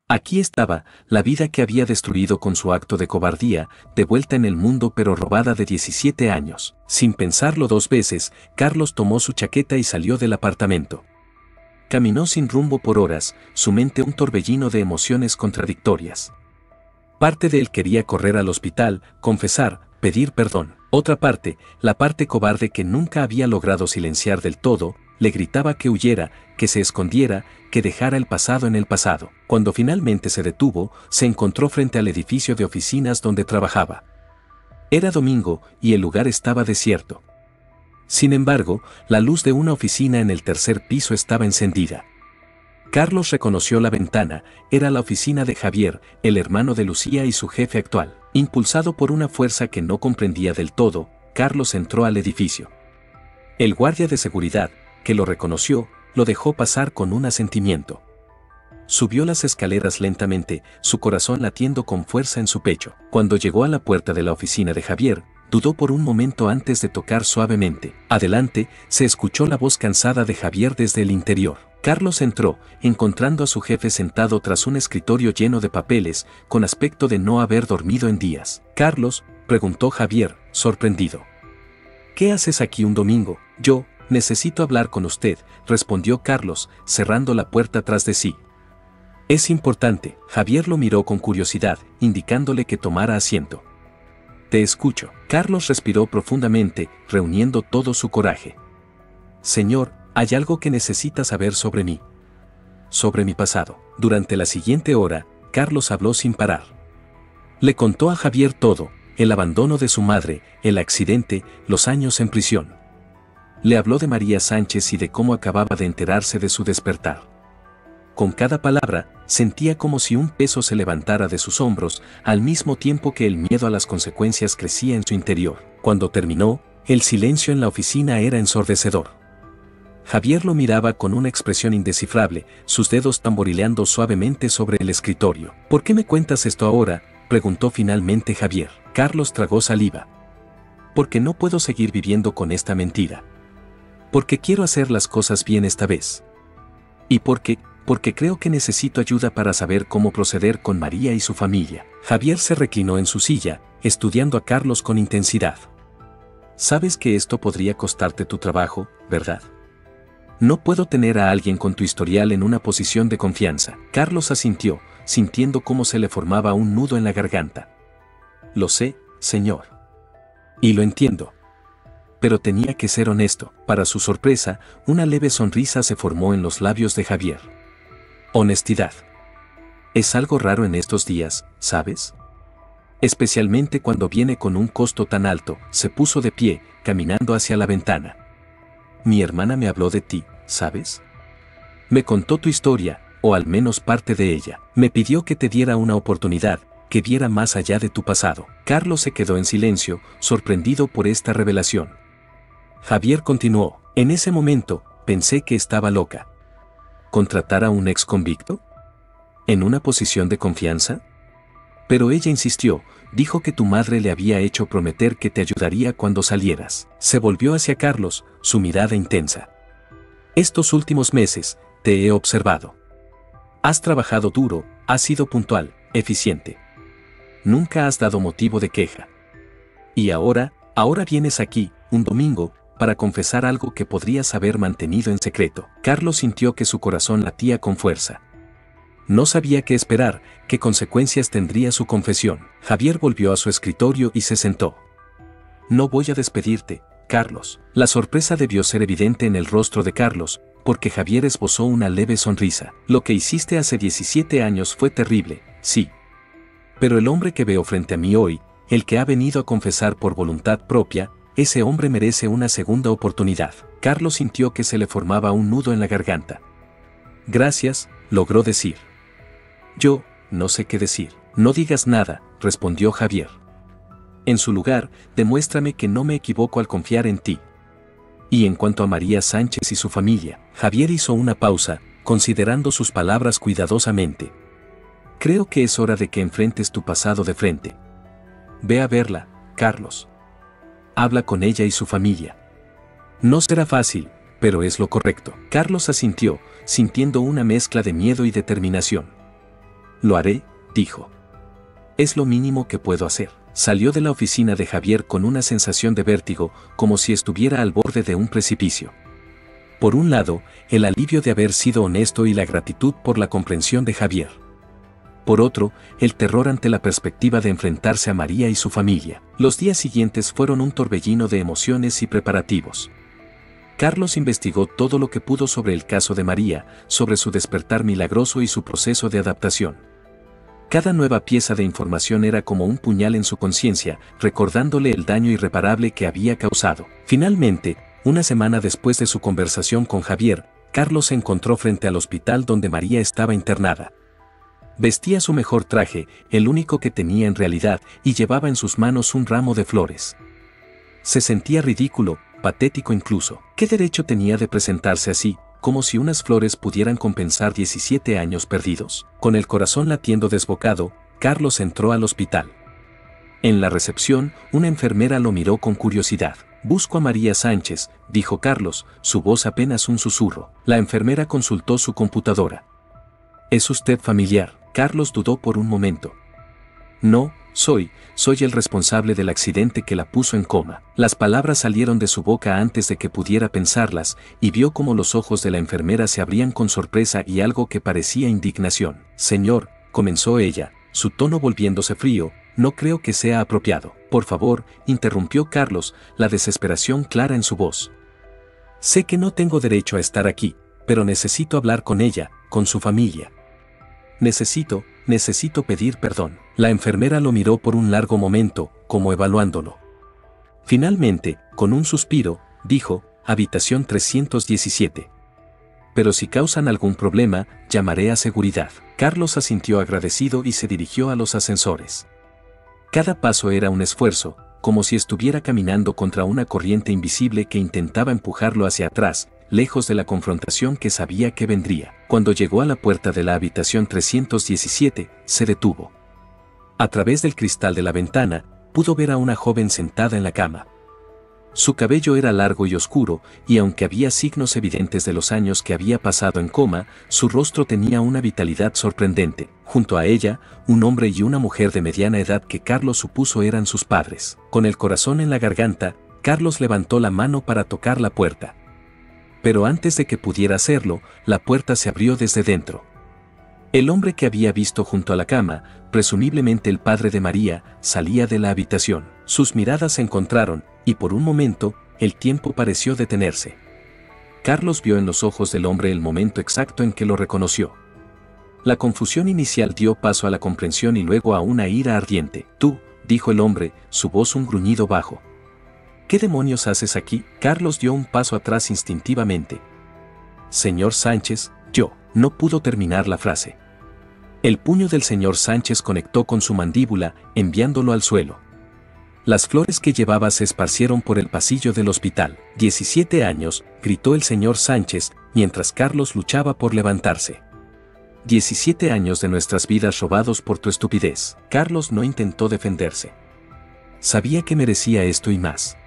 Aquí estaba, la vida que había destruido con su acto de cobardía, de vuelta en el mundo pero robada de 17 años. Sin pensarlo 2 veces, Carlos tomó su chaqueta y salió del apartamento. Caminó sin rumbo por horas, su mente un torbellino de emociones contradictorias. Parte de él quería correr al hospital, confesar, pedir perdón. Otra parte, la parte cobarde que nunca había logrado silenciar del todo, le gritaba que huyera, que se escondiera, que dejara el pasado en el pasado. Cuando finalmente se detuvo, se encontró frente al edificio de oficinas donde trabajaba. Era domingo y el lugar estaba desierto. Sin embargo, la luz de una oficina en el 3er piso estaba encendida. Carlos reconoció la ventana, era la oficina de Javier, el hermano de Lucía y su jefe actual. Impulsado por una fuerza que no comprendía del todo, Carlos entró al edificio. El guardia de seguridad, que lo reconoció, lo dejó pasar con un asentimiento. Subió las escaleras lentamente, su corazón latiendo con fuerza en su pecho. Cuando llegó a la puerta de la oficina de Javier, dudó por un momento antes de tocar suavemente. Adelante, se escuchó la voz cansada de Javier desde el interior. Carlos entró, encontrando a su jefe sentado tras un escritorio lleno de papeles, con aspecto de no haber dormido en días. «Carlos», preguntó Javier, sorprendido. «¿Qué haces aquí un domingo?» «Yo, necesito hablar con usted», respondió Carlos, cerrando la puerta tras de sí. «Es importante». Javier lo miró con curiosidad, indicándole que tomara asiento. «Te escucho». Carlos respiró profundamente, reuniendo todo su coraje. «Señor, hay algo que necesita saber sobre mí. Sobre mi pasado». Durante la siguiente hora, Carlos habló sin parar. Le contó a Javier todo, el abandono de su madre, el accidente, los años en prisión. Le habló de María Sánchez y de cómo acababa de enterarse de su despertar. Con cada palabra, sentía como si un peso se levantara de sus hombros, al mismo tiempo que el miedo a las consecuencias crecía en su interior. Cuando terminó, el silencio en la oficina era ensordecedor. Javier lo miraba con una expresión indescifrable, sus dedos tamborileando suavemente sobre el escritorio. «¿Por qué me cuentas esto ahora?», preguntó finalmente Javier. Carlos tragó saliva. «Porque no puedo seguir viviendo con esta mentira. Porque quiero hacer las cosas bien esta vez. Y porque creo que necesito ayuda para saber cómo proceder con María y su familia». Javier se reclinó en su silla, estudiando a Carlos con intensidad. «Sabes que esto podría costarte tu trabajo, ¿verdad? No puedo tener a alguien con tu historial en una posición de confianza». Carlos asintió, sintiendo cómo se le formaba un nudo en la garganta. «Lo sé, señor. Y lo entiendo. Pero tenía que ser honesto». Para su sorpresa, una leve sonrisa se formó en los labios de Javier. «Honestidad. Es algo raro en estos días, ¿sabes? Especialmente cuando viene con un costo tan alto». Se puso de pie, caminando hacia la ventana. «Mi hermana me habló de ti, ¿sabes? Me contó tu historia, o al menos parte de ella. Me pidió que te diera una oportunidad, que viera más allá de tu pasado». Carlos se quedó en silencio, sorprendido por esta revelación. Javier continuó: «En ese momento, pensé que estaba loca. ¿Contratar a un ex convicto? ¿En una posición de confianza? Pero ella insistió, dijo que tu madre le había hecho prometer que te ayudaría cuando salieras». Se volvió hacia Carlos, su mirada intensa. «Estos últimos meses, te he observado. Has trabajado duro, has sido puntual, eficiente. Nunca has dado motivo de queja. Y ahora vienes aquí, un domingo, para confesar algo que podrías haber mantenido en secreto». Carlos sintió que su corazón latía con fuerza. No sabía qué esperar, qué consecuencias tendría su confesión. Javier volvió a su escritorio y se sentó. «No voy a despedirte, Carlos». La sorpresa debió ser evidente en el rostro de Carlos, porque Javier esbozó una leve sonrisa. «Lo que hiciste hace 17 años fue terrible, sí. Pero el hombre que veo frente a mí hoy, el que ha venido a confesar por voluntad propia, ese hombre merece una segunda oportunidad». Carlos sintió que se le formaba un nudo en la garganta. «Gracias», logró decir. «Yo, no sé qué decir». «No digas nada», respondió Javier. En su lugar, demuéstrame que no me equivoco al confiar en ti. Y en cuanto a María Sánchez y su familia, Javier hizo una pausa, considerando sus palabras cuidadosamente. Creo que es hora de que enfrentes tu pasado de frente. Ve a verla, Carlos. Habla con ella y su familia. No será fácil, pero es lo correcto. Carlos asintió, sintiendo una mezcla de miedo y determinación. Lo haré, dijo. Es lo mínimo que puedo hacer. Salió de la oficina de Javier con una sensación de vértigo, como si estuviera al borde de un precipicio. Por un lado, el alivio de haber sido honesto y la gratitud por la comprensión de Javier. Por otro, el terror ante la perspectiva de enfrentarse a María y su familia. Los días siguientes fueron un torbellino de emociones y preparativos. Carlos investigó todo lo que pudo sobre el caso de María, sobre su despertar milagroso y su proceso de adaptación. Cada nueva pieza de información era como un puñal en su conciencia, recordándole el daño irreparable que había causado. Finalmente, una semana después de su conversación con Javier, Carlos se encontró frente al hospital donde María estaba internada. Vestía su mejor traje, el único que tenía en realidad, y llevaba en sus manos un ramo de flores. Se sentía ridículo, patético incluso. ¿Qué derecho tenía de presentarse así, como si unas flores pudieran compensar 17 años perdidos? Con el corazón latiendo desbocado, Carlos entró al hospital. En la recepción, una enfermera lo miró con curiosidad. «Busco a María Sánchez», dijo Carlos, su voz apenas un susurro. La enfermera consultó su computadora. «¿Es usted familiar?». Carlos dudó por un momento. «No, soy el responsable del accidente que la puso en coma». Las palabras salieron de su boca antes de que pudiera pensarlas, y vio cómo los ojos de la enfermera se abrían con sorpresa y algo que parecía indignación. «Señor», comenzó ella, su tono volviéndose frío, «no creo que sea apropiado». «Por favor», interrumpió Carlos, la desesperación clara en su voz. «Sé que no tengo derecho a estar aquí, pero necesito hablar con ella, con su familia. Necesito pedir perdón». La enfermera lo miró por un largo momento, como evaluándolo. Finalmente, con un suspiro, dijo, «Habitación 317. Pero si causan algún problema, llamaré a seguridad». Carlos asintió agradecido y se dirigió a los ascensores. Cada paso era un esfuerzo, como si estuviera caminando contra una corriente invisible que intentaba empujarlo hacia atrás, lejos de la confrontación que sabía que vendría. Cuando llegó a la puerta de la habitación 317, se detuvo. A través del cristal de la ventana, pudo ver a una joven sentada en la cama. Su cabello era largo y oscuro, y aunque había signos evidentes de los años que había pasado en coma, su rostro tenía una vitalidad sorprendente. Junto a ella, un hombre y una mujer de mediana edad que Carlos supuso eran sus padres. Con el corazón en la garganta, Carlos levantó la mano para tocar la puerta. Pero antes de que pudiera hacerlo, la puerta se abrió desde dentro. El hombre que había visto junto a la cama, presumiblemente el padre de María, salía de la habitación. Sus miradas se encontraron, y por un momento, el tiempo pareció detenerse. Carlos vio en los ojos del hombre el momento exacto en que lo reconoció. La confusión inicial dio paso a la comprensión y luego a una ira ardiente. «Tú», dijo el hombre, su voz un gruñido bajo. «¿Qué demonios haces aquí?». Carlos dio un paso atrás instintivamente. «Señor Sánchez, yo». No pudo terminar la frase. El puño del señor Sánchez conectó con su mandíbula, enviándolo al suelo. Las flores que llevaba se esparcieron por el pasillo del hospital. 17 años, gritó el señor Sánchez, mientras Carlos luchaba por levantarse. 17 años de nuestras vidas robados por tu estupidez. Carlos no intentó defenderse. Sabía que merecía esto y más.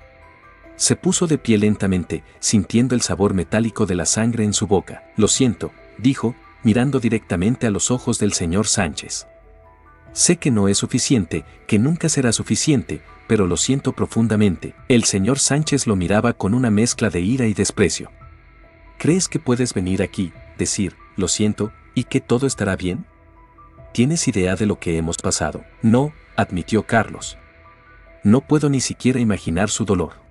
Se puso de pie lentamente, sintiendo el sabor metálico de la sangre en su boca. «Lo siento», dijo, mirando directamente a los ojos del señor Sánchez. «Sé que no es suficiente, que nunca será suficiente, pero lo siento profundamente». El señor Sánchez lo miraba con una mezcla de ira y desprecio. «¿Crees que puedes venir aquí, decir, lo siento, y que todo estará bien? ¿Tienes idea de lo que hemos pasado?». «No», admitió Carlos. «No puedo ni siquiera imaginar su dolor.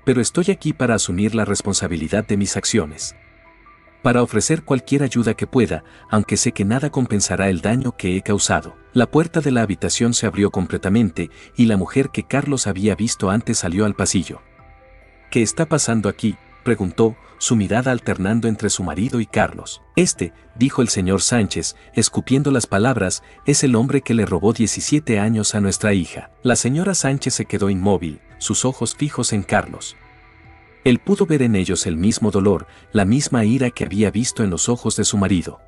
Pero estoy aquí para asumir la responsabilidad de mis acciones. Para ofrecer cualquier ayuda que pueda, aunque sé que nada compensará el daño que he causado». La puerta de la habitación se abrió completamente, y la mujer que Carlos había visto antes salió al pasillo. «¿Qué está pasando aquí?», preguntó, su mirada alternando entre su marido y Carlos. Dijo el señor Sánchez, escupiendo las palabras, es el hombre que le robó 17 años a nuestra hija. La señora Sánchez se quedó inmóvil, sus ojos fijos en Carlos. Él pudo ver en ellos el mismo dolor, la misma ira que había visto en los ojos de su marido.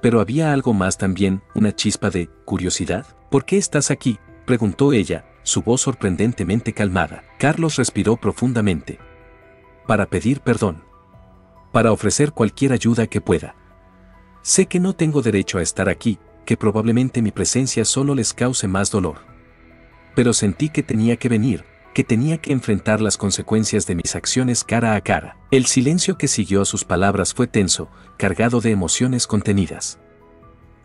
Pero había algo más también, una chispa de curiosidad. ¿Por qué estás aquí?, preguntó ella, su voz sorprendentemente calmada. Carlos respiró profundamente. Para pedir perdón. Para ofrecer cualquier ayuda que pueda. Sé que no tengo derecho a estar aquí, que probablemente mi presencia solo les cause más dolor. Pero sentí que tenía que venir, que tenía que enfrentar las consecuencias de mis acciones cara a cara. El silencio que siguió a sus palabras fue tenso, cargado de emociones contenidas.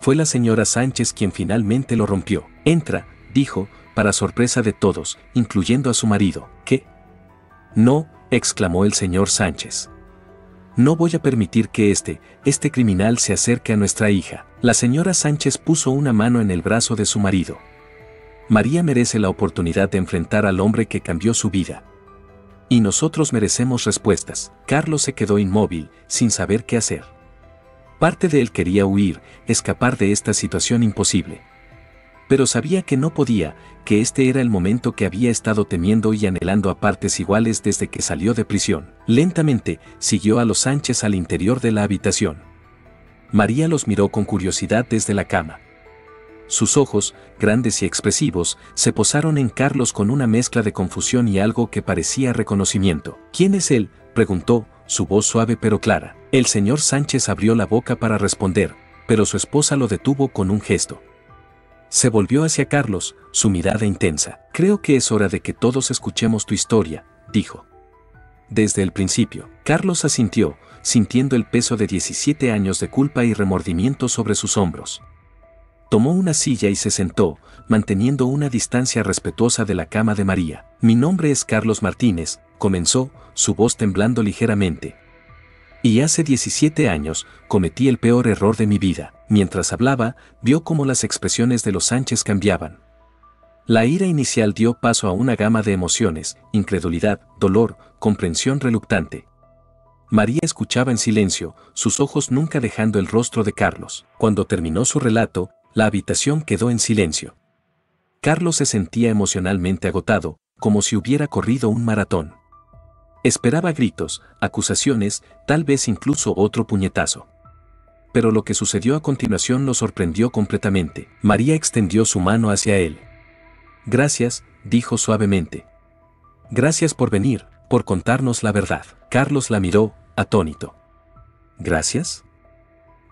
Fue la señora Sánchez quien finalmente lo rompió. Entra, dijo, para sorpresa de todos, incluyendo a su marido. ¿Qué? No, exclamó el señor Sánchez. No voy a permitir que este criminal se acerque a nuestra hija. La señora Sánchez puso una mano en el brazo de su marido. María merece la oportunidad de enfrentar al hombre que cambió su vida. Y nosotros merecemos respuestas. Carlos se quedó inmóvil, sin saber qué hacer. Parte de él quería huir, escapar de esta situación imposible. Pero sabía que no podía, que este era el momento que había estado temiendo y anhelando a partes iguales desde que salió de prisión. Lentamente, siguió a los Sánchez al interior de la habitación. María los miró con curiosidad desde la cama. Sus ojos, grandes y expresivos, se posaron en Carlos con una mezcla de confusión y algo que parecía reconocimiento. ¿Quién es él?, preguntó, su voz suave pero clara. El señor Sánchez abrió la boca para responder, pero su esposa lo detuvo con un gesto. Se volvió hacia Carlos, su mirada intensa. Creo que es hora de que todos escuchemos tu historia, dijo. Desde el principio, Carlos asintió, sintiendo el peso de 17 años de culpa y remordimiento sobre sus hombros. Tomó una silla y se sentó, manteniendo una distancia respetuosa de la cama de María. Mi nombre es Carlos Martínez, comenzó, su voz temblando ligeramente. Y hace 17 años, cometí el peor error de mi vida. Mientras hablaba, vio cómo las expresiones de los Sánchez cambiaban. La ira inicial dio paso a una gama de emociones, incredulidad, dolor, comprensión reluctante. María escuchaba en silencio, sus ojos nunca dejando el rostro de Carlos. Cuando terminó su relato, la habitación quedó en silencio. Carlos se sentía emocionalmente agotado, como si hubiera corrido un maratón. Esperaba gritos, acusaciones, tal vez incluso otro puñetazo. Pero lo que sucedió a continuación lo sorprendió completamente. María extendió su mano hacia él. Gracias, dijo suavemente. Gracias por venir, por contarnos la verdad. Carlos la miró, atónito. ¿Gracias?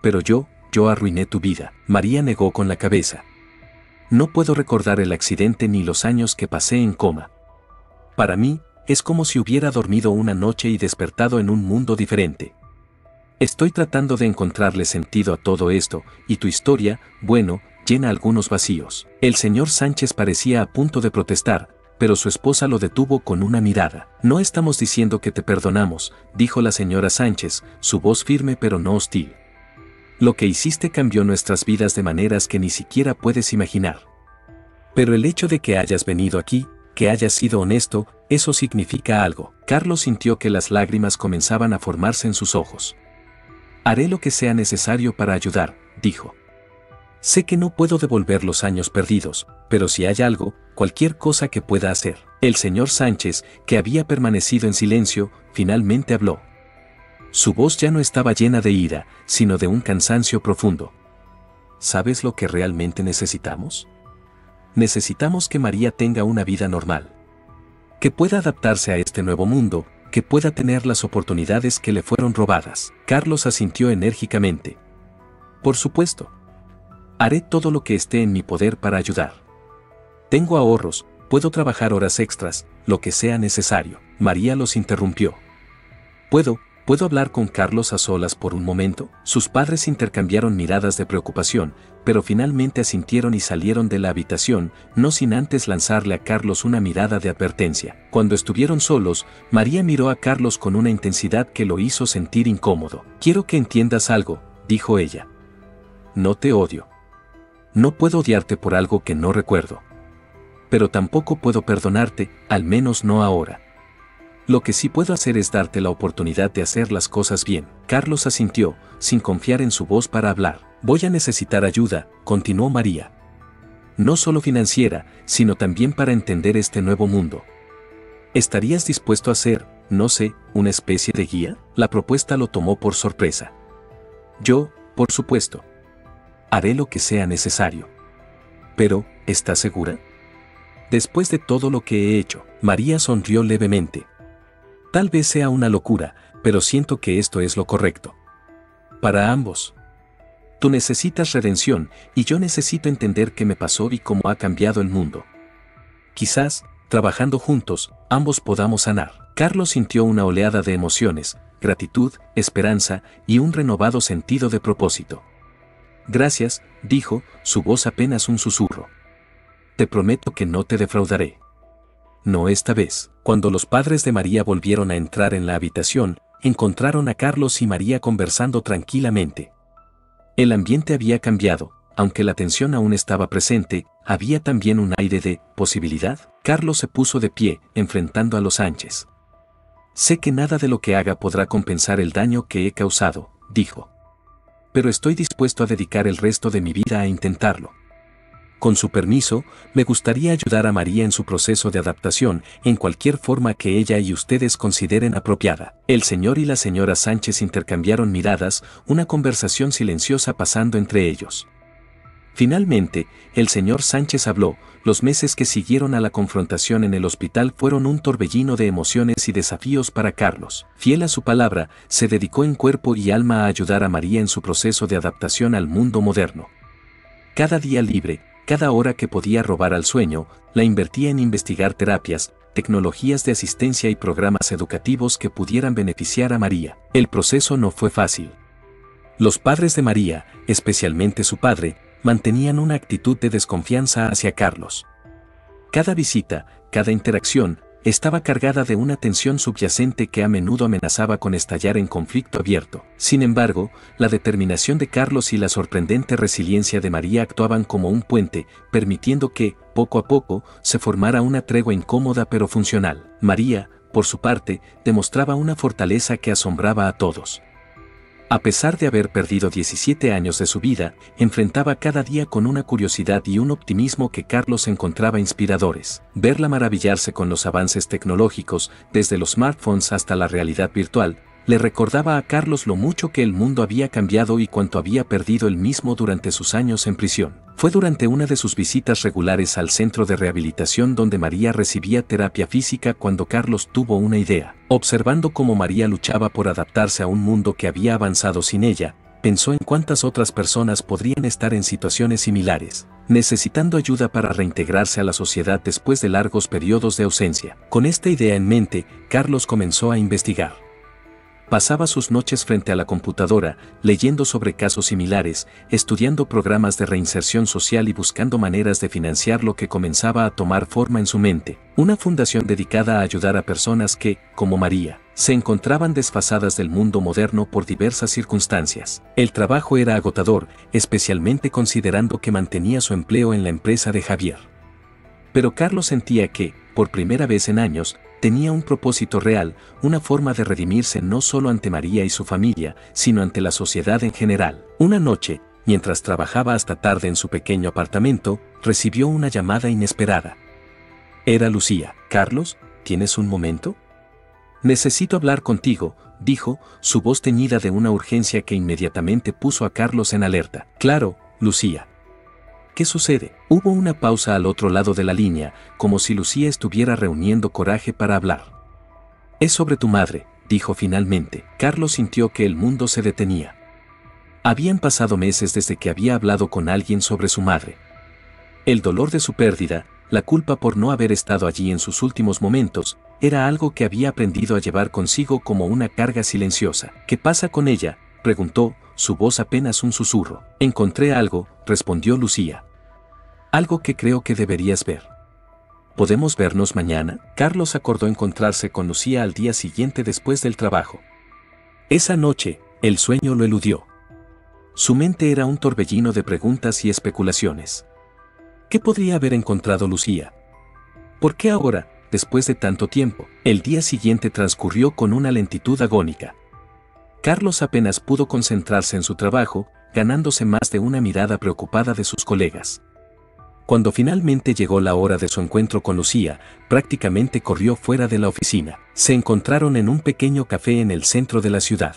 Pero yo arruiné tu vida. María negó con la cabeza. No puedo recordar el accidente ni los años que pasé en coma. Para mí, es como si hubiera dormido una noche y despertado en un mundo diferente. Estoy tratando de encontrarle sentido a todo esto, y tu historia, bueno, llena algunos vacíos. El señor Sánchez parecía a punto de protestar, pero su esposa lo detuvo con una mirada. No estamos diciendo que te perdonamos, dijo la señora Sánchez, su voz firme pero no hostil. Lo que hiciste cambió nuestras vidas de maneras que ni siquiera puedes imaginar. Pero el hecho de que hayas venido aquí, que hayas sido honesto, eso significa algo. Carlos sintió que las lágrimas comenzaban a formarse en sus ojos. Haré lo que sea necesario para ayudar, dijo. Sé que no puedo devolver los años perdidos, pero si hay algo, cualquier cosa que pueda hacer. El señor Sánchez, que había permanecido en silencio, finalmente habló. Su voz ya no estaba llena de ira, sino de un cansancio profundo. ¿Sabes lo que realmente necesitamos? Necesitamos que María tenga una vida normal. Que pueda adaptarse a este nuevo mundo, que pueda tener las oportunidades que le fueron robadas. Carlos asintió enérgicamente. Por supuesto. Haré todo lo que esté en mi poder para ayudar. Tengo ahorros, puedo trabajar horas extras, lo que sea necesario. María los interrumpió. ¿Puedo hablar con Carlos a solas por un momento? Sus padres intercambiaron miradas de preocupación, pero finalmente asintieron y salieron de la habitación, no sin antes lanzarle a Carlos una mirada de advertencia. Cuando estuvieron solos, María miró a Carlos con una intensidad que lo hizo sentir incómodo. Quiero que entiendas algo, dijo ella. No te odio. No puedo odiarte por algo que no recuerdo. Pero tampoco puedo perdonarte, al menos no ahora. Lo que sí puedo hacer es darte la oportunidad de hacer las cosas bien. Carlos asintió, sin confiar en su voz para hablar. Voy a necesitar ayuda, continuó María. No solo financiera, sino también para entender este nuevo mundo. ¿Estarías dispuesto a ser, no sé, una especie de guía? La propuesta lo tomó por sorpresa. Yo, por supuesto. Haré lo que sea necesario. Pero, ¿estás segura? Después de todo lo que he hecho, María sonrió levemente. Tal vez sea una locura, pero siento que esto es lo correcto. Para ambos. Tú necesitas redención, y yo necesito entender qué me pasó y cómo ha cambiado el mundo. Quizás, trabajando juntos, ambos podamos sanar. Carlos sintió una oleada de emociones, gratitud, esperanza y un renovado sentido de propósito. Gracias, dijo, su voz apenas un susurro. Te prometo que no te defraudaré. No esta vez. Cuando los padres de María volvieron a entrar en la habitación, encontraron a Carlos y María conversando tranquilamente. El ambiente había cambiado, aunque la tensión aún estaba presente, había también un aire de posibilidad. Carlos se puso de pie, enfrentando a los Sánchez. Sé que nada de lo que haga podrá compensar el daño que he causado, dijo. Pero estoy dispuesto a dedicar el resto de mi vida a intentarlo. Con su permiso, me gustaría ayudar a María en su proceso de adaptación, en cualquier forma que ella y ustedes consideren apropiada. El señor y la señora Sánchez intercambiaron miradas, una conversación silenciosa pasando entre ellos. Finalmente, el señor Sánchez habló. Los meses que siguieron a la confrontación en el hospital fueron un torbellino de emociones y desafíos para Carlos. Fiel a su palabra, se dedicó en cuerpo y alma a ayudar a María en su proceso de adaptación al mundo moderno. Cada día libre, cada hora que podía robar al sueño, la invertía en investigar terapias, tecnologías de asistencia y programas educativos que pudieran beneficiar a María. El proceso no fue fácil. Los padres de María, especialmente su padre, mantenían una actitud de desconfianza hacia Carlos. Cada visita, cada interacción, estaba cargada de una tensión subyacente que a menudo amenazaba con estallar en conflicto abierto. Sin embargo, la determinación de Carlos y la sorprendente resiliencia de María actuaban como un puente, permitiendo que, poco a poco, se formara una tregua incómoda pero funcional. María, por su parte, demostraba una fortaleza que asombraba a todos. A pesar de haber perdido 17 años de su vida, enfrentaba cada día con una curiosidad y un optimismo que Carlos encontraba inspiradores. Verla maravillarse con los avances tecnológicos, desde los smartphones hasta la realidad virtual, le recordaba a Carlos lo mucho que el mundo había cambiado y cuánto había perdido él mismo durante sus años en prisión. Fue durante una de sus visitas regulares al centro de rehabilitación donde María recibía terapia física cuando Carlos tuvo una idea. Observando cómo María luchaba por adaptarse a un mundo que había avanzado sin ella, pensó en cuántas otras personas podrían estar en situaciones similares, necesitando ayuda para reintegrarse a la sociedad después de largos periodos de ausencia. Con esta idea en mente, Carlos comenzó a investigar. Pasaba sus noches frente a la computadora, leyendo sobre casos similares, estudiando programas de reinserción social y buscando maneras de financiar lo que comenzaba a tomar forma en su mente. Una fundación dedicada a ayudar a personas que, como María, se encontraban desfasadas del mundo moderno por diversas circunstancias. El trabajo era agotador, especialmente considerando que mantenía su empleo en la empresa de Javier. Pero Carlos sentía que, por primera vez en años, tenía un propósito real, una forma de redimirse no solo ante María y su familia, sino ante la sociedad en general. Una noche, mientras trabajaba hasta tarde en su pequeño apartamento, recibió una llamada inesperada. Era Lucía. «Carlos, ¿tienes un momento? Necesito hablar contigo», dijo, su voz teñida de una urgencia que inmediatamente puso a Carlos en alerta. «Claro, Lucía». ¿Qué sucede? Hubo una pausa al otro lado de la línea, como si Lucía estuviera reuniendo coraje para hablar. «Es sobre tu madre», dijo finalmente. Carlos sintió que el mundo se detenía. Habían pasado meses desde que había hablado con alguien sobre su madre. El dolor de su pérdida, la culpa por no haber estado allí en sus últimos momentos, era algo que había aprendido a llevar consigo como una carga silenciosa. «¿Qué pasa con ella?», preguntó, su voz apenas un susurro. «Encontré algo», respondió Lucía. «Algo que creo que deberías ver». «¿Podemos vernos mañana?». Carlos acordó encontrarse con Lucía al día siguiente después del trabajo. Esa noche, el sueño lo eludió. Su mente era un torbellino de preguntas y especulaciones. ¿Qué podría haber encontrado Lucía? ¿Por qué ahora, después de tanto tiempo. El día siguiente transcurrió con una lentitud agónica. Carlos apenas pudo concentrarse en su trabajo, ganándose más de una mirada preocupada de sus colegas. Cuando finalmente llegó la hora de su encuentro con Lucía, prácticamente corrió fuera de la oficina. Se encontraron en un pequeño café en el centro de la ciudad.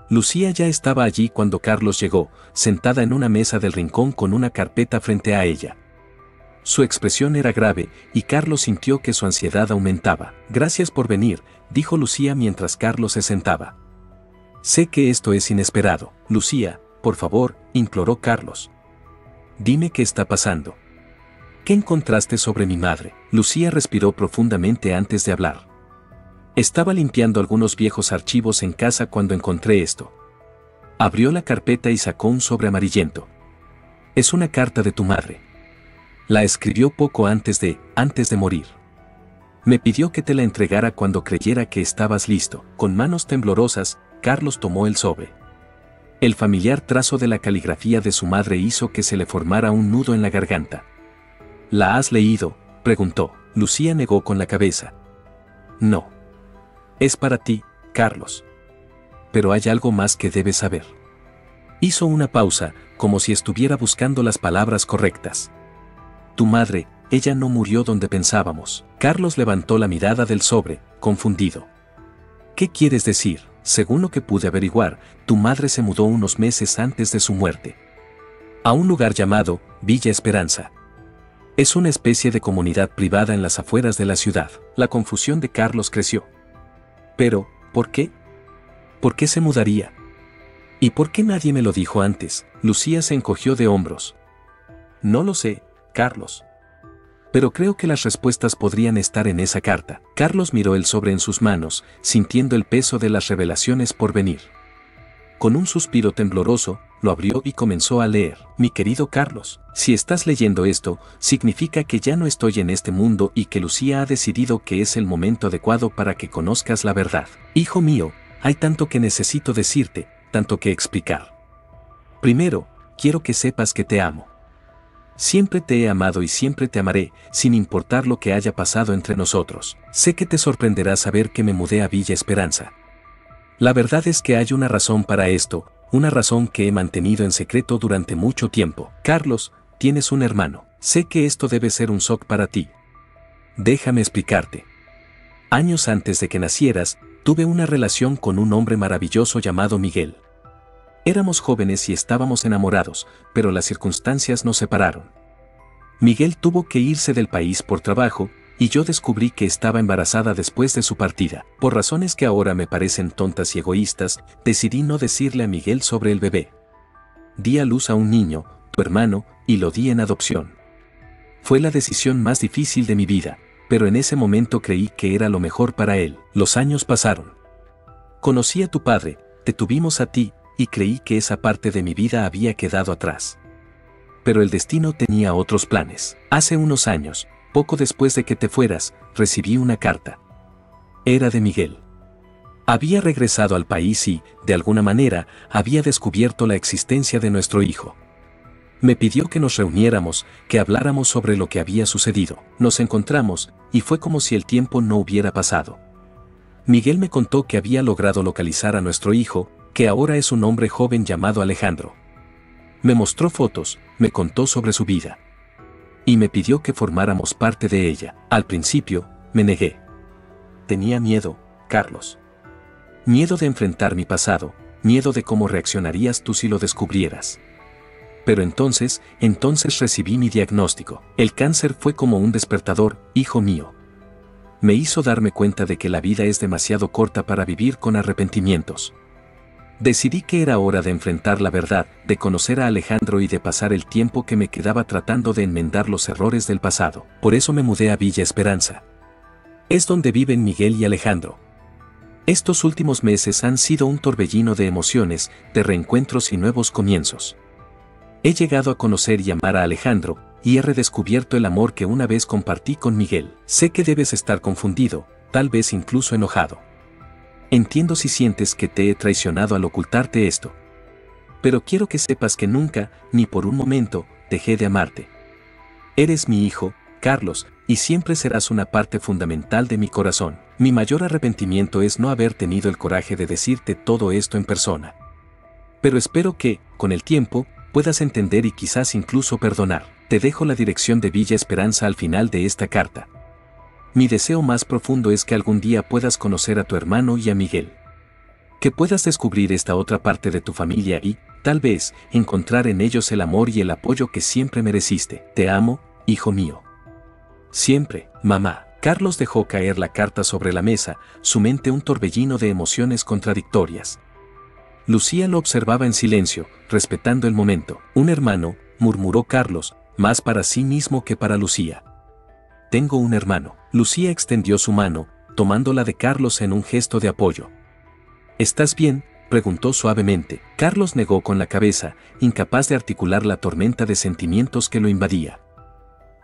Lucía ya estaba allí cuando Carlos llegó, sentada en una mesa del rincón con una carpeta frente a ella. Su expresión era grave, y Carlos sintió que su ansiedad aumentaba. «Gracias por venir», dijo Lucía mientras Carlos se sentaba. «Sé que esto es inesperado». «Lucía, por favor», imploró Carlos. «Dime qué está pasando. ¿Qué encontraste sobre mi madre?» Lucía respiró profundamente antes de hablar. «Estaba limpiando algunos viejos archivos en casa cuando encontré esto». Abrió la carpeta y sacó un sobre amarillento. «Es una carta de tu madre. La escribió poco antes de morir. Me pidió que te la entregara cuando creyera que estabas listo». Con manos temblorosas, Carlos tomó el sobre. El familiar trazo de la caligrafía de su madre hizo que se le formara un nudo en la garganta. «¿La has leído?», preguntó. Lucía negó con la cabeza. «No. Es para ti, Carlos. Pero hay algo más que debes saber». Hizo una pausa, como si estuviera buscando las palabras correctas. «Tu madre, ella no murió donde pensábamos». Carlos levantó la mirada del sobre, confundido. «¿Qué quieres decir?». «Según lo que pude averiguar, tu madre se mudó unos meses antes de su muerte a un lugar llamado Villa Esperanza. Es una especie de comunidad privada en las afueras de la ciudad». La confusión de Carlos creció. «Pero, ¿por qué? ¿Por qué se mudaría? ¿Y por qué nadie me lo dijo antes?». Lucía se encogió de hombros. «No lo sé, Carlos. Pero creo que las respuestas podrían estar en esa carta». Carlos miró el sobre en sus manos, sintiendo el peso de las revelaciones por venir. Con un suspiro tembloroso, lo abrió y comenzó a leer. «Mi querido Carlos, si estás leyendo esto, significa que ya no estoy en este mundo y que Lucía ha decidido que es el momento adecuado para que conozcas la verdad. Hijo mío, hay tanto que necesito decirte, tanto que explicar. Primero, quiero que sepas que te amo. Siempre te he amado y siempre te amaré, sin importar lo que haya pasado entre nosotros. Sé que te sorprenderá saber que me mudé a Villa Esperanza. La verdad es que hay una razón para esto, una razón que he mantenido en secreto durante mucho tiempo. Carlos, tienes un hermano. Sé que esto debe ser un shock para ti. Déjame explicarte. Años antes de que nacieras, tuve una relación con un hombre maravilloso llamado Miguel. Éramos jóvenes y estábamos enamorados, pero las circunstancias nos separaron. Miguel tuvo que irse del país por trabajo, y yo descubrí que estaba embarazada después de su partida. Por razones que ahora me parecen tontas y egoístas, decidí no decirle a Miguel sobre el bebé. Di a luz a un niño, tu hermano, y lo di en adopción. Fue la decisión más difícil de mi vida, pero en ese momento creí que era lo mejor para él. Los años pasaron. Conocí a tu padre, te tuvimos a ti, y creí que esa parte de mi vida había quedado atrás. Pero el destino tenía otros planes. Hace unos años, poco después de que te fueras, recibí una carta. Era de Miguel. Había regresado al país y, de alguna manera, había descubierto la existencia de nuestro hijo. Me pidió que nos reuniéramos, que habláramos sobre lo que había sucedido. Nos encontramos, y fue como si el tiempo no hubiera pasado. Miguel me contó que había logrado localizar a nuestro hijo, que ahora es un hombre joven llamado Alejandro. Me mostró fotos, me contó sobre su vida. Y me pidió que formáramos parte de ella. Al principio, me negué. Tenía miedo, Carlos. Miedo de enfrentar mi pasado, miedo de cómo reaccionarías tú si lo descubrieras. Pero entonces recibí mi diagnóstico. El cáncer fue como un despertador, hijo mío. Me hizo darme cuenta de que la vida es demasiado corta para vivir con arrepentimientos. Decidí que era hora de enfrentar la verdad, de conocer a Alejandro y de pasar el tiempo que me quedaba tratando de enmendar los errores del pasado. Por eso me mudé a Villa Esperanza. Es donde viven Miguel y Alejandro. Estos últimos meses han sido un torbellino de emociones, de reencuentros y nuevos comienzos. He llegado a conocer y amar a Alejandro, y he redescubierto el amor que una vez compartí con Miguel. Sé que debes estar confundido, tal vez incluso enojado. Entiendo si sientes que te he traicionado al ocultarte esto. Pero quiero que sepas que nunca, ni por un momento, dejé de amarte. Eres mi hijo, Carlos, y siempre serás una parte fundamental de mi corazón. Mi mayor arrepentimiento es no haber tenido el coraje de decirte todo esto en persona. Pero espero que, con el tiempo, puedas entender y quizás incluso perdonar. Te dejo la dirección de Villa Esperanza al final de esta carta. Mi deseo más profundo es que algún día puedas conocer a tu hermano y a Miguel. Que puedas descubrir esta otra parte de tu familia y, tal vez, encontrar en ellos el amor y el apoyo que siempre mereciste. Te amo, hijo mío. Siempre, mamá. Carlos dejó caer la carta sobre la mesa, su mente un torbellino de emociones contradictorias. Lucía lo observaba en silencio, respetando el momento. Un hermano, murmuró Carlos, más para sí mismo que para Lucía. Tengo un hermano. Lucía extendió su mano, tomándola de Carlos en un gesto de apoyo. ¿Estás bien?, preguntó suavemente. Carlos negó con la cabeza, incapaz de articular la tormenta de sentimientos que lo invadía.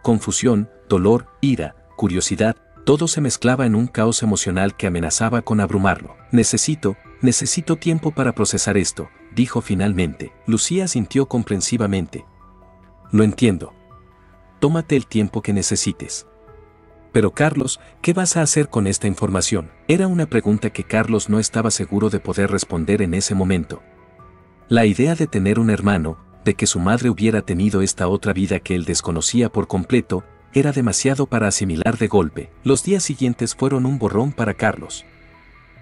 Confusión, dolor, ira, curiosidad, todo se mezclaba en un caos emocional que amenazaba con abrumarlo. Necesito tiempo para procesar esto, dijo finalmente. Lucía sintió comprensivamente. Lo entiendo. Tómate el tiempo que necesites. Pero Carlos, ¿qué vas a hacer con esta información? Era una pregunta que Carlos no estaba seguro de poder responder en ese momento. La idea de tener un hermano, de que su madre hubiera tenido esta otra vida que él desconocía por completo, era demasiado para asimilar de golpe. Los días siguientes fueron un borrón para Carlos.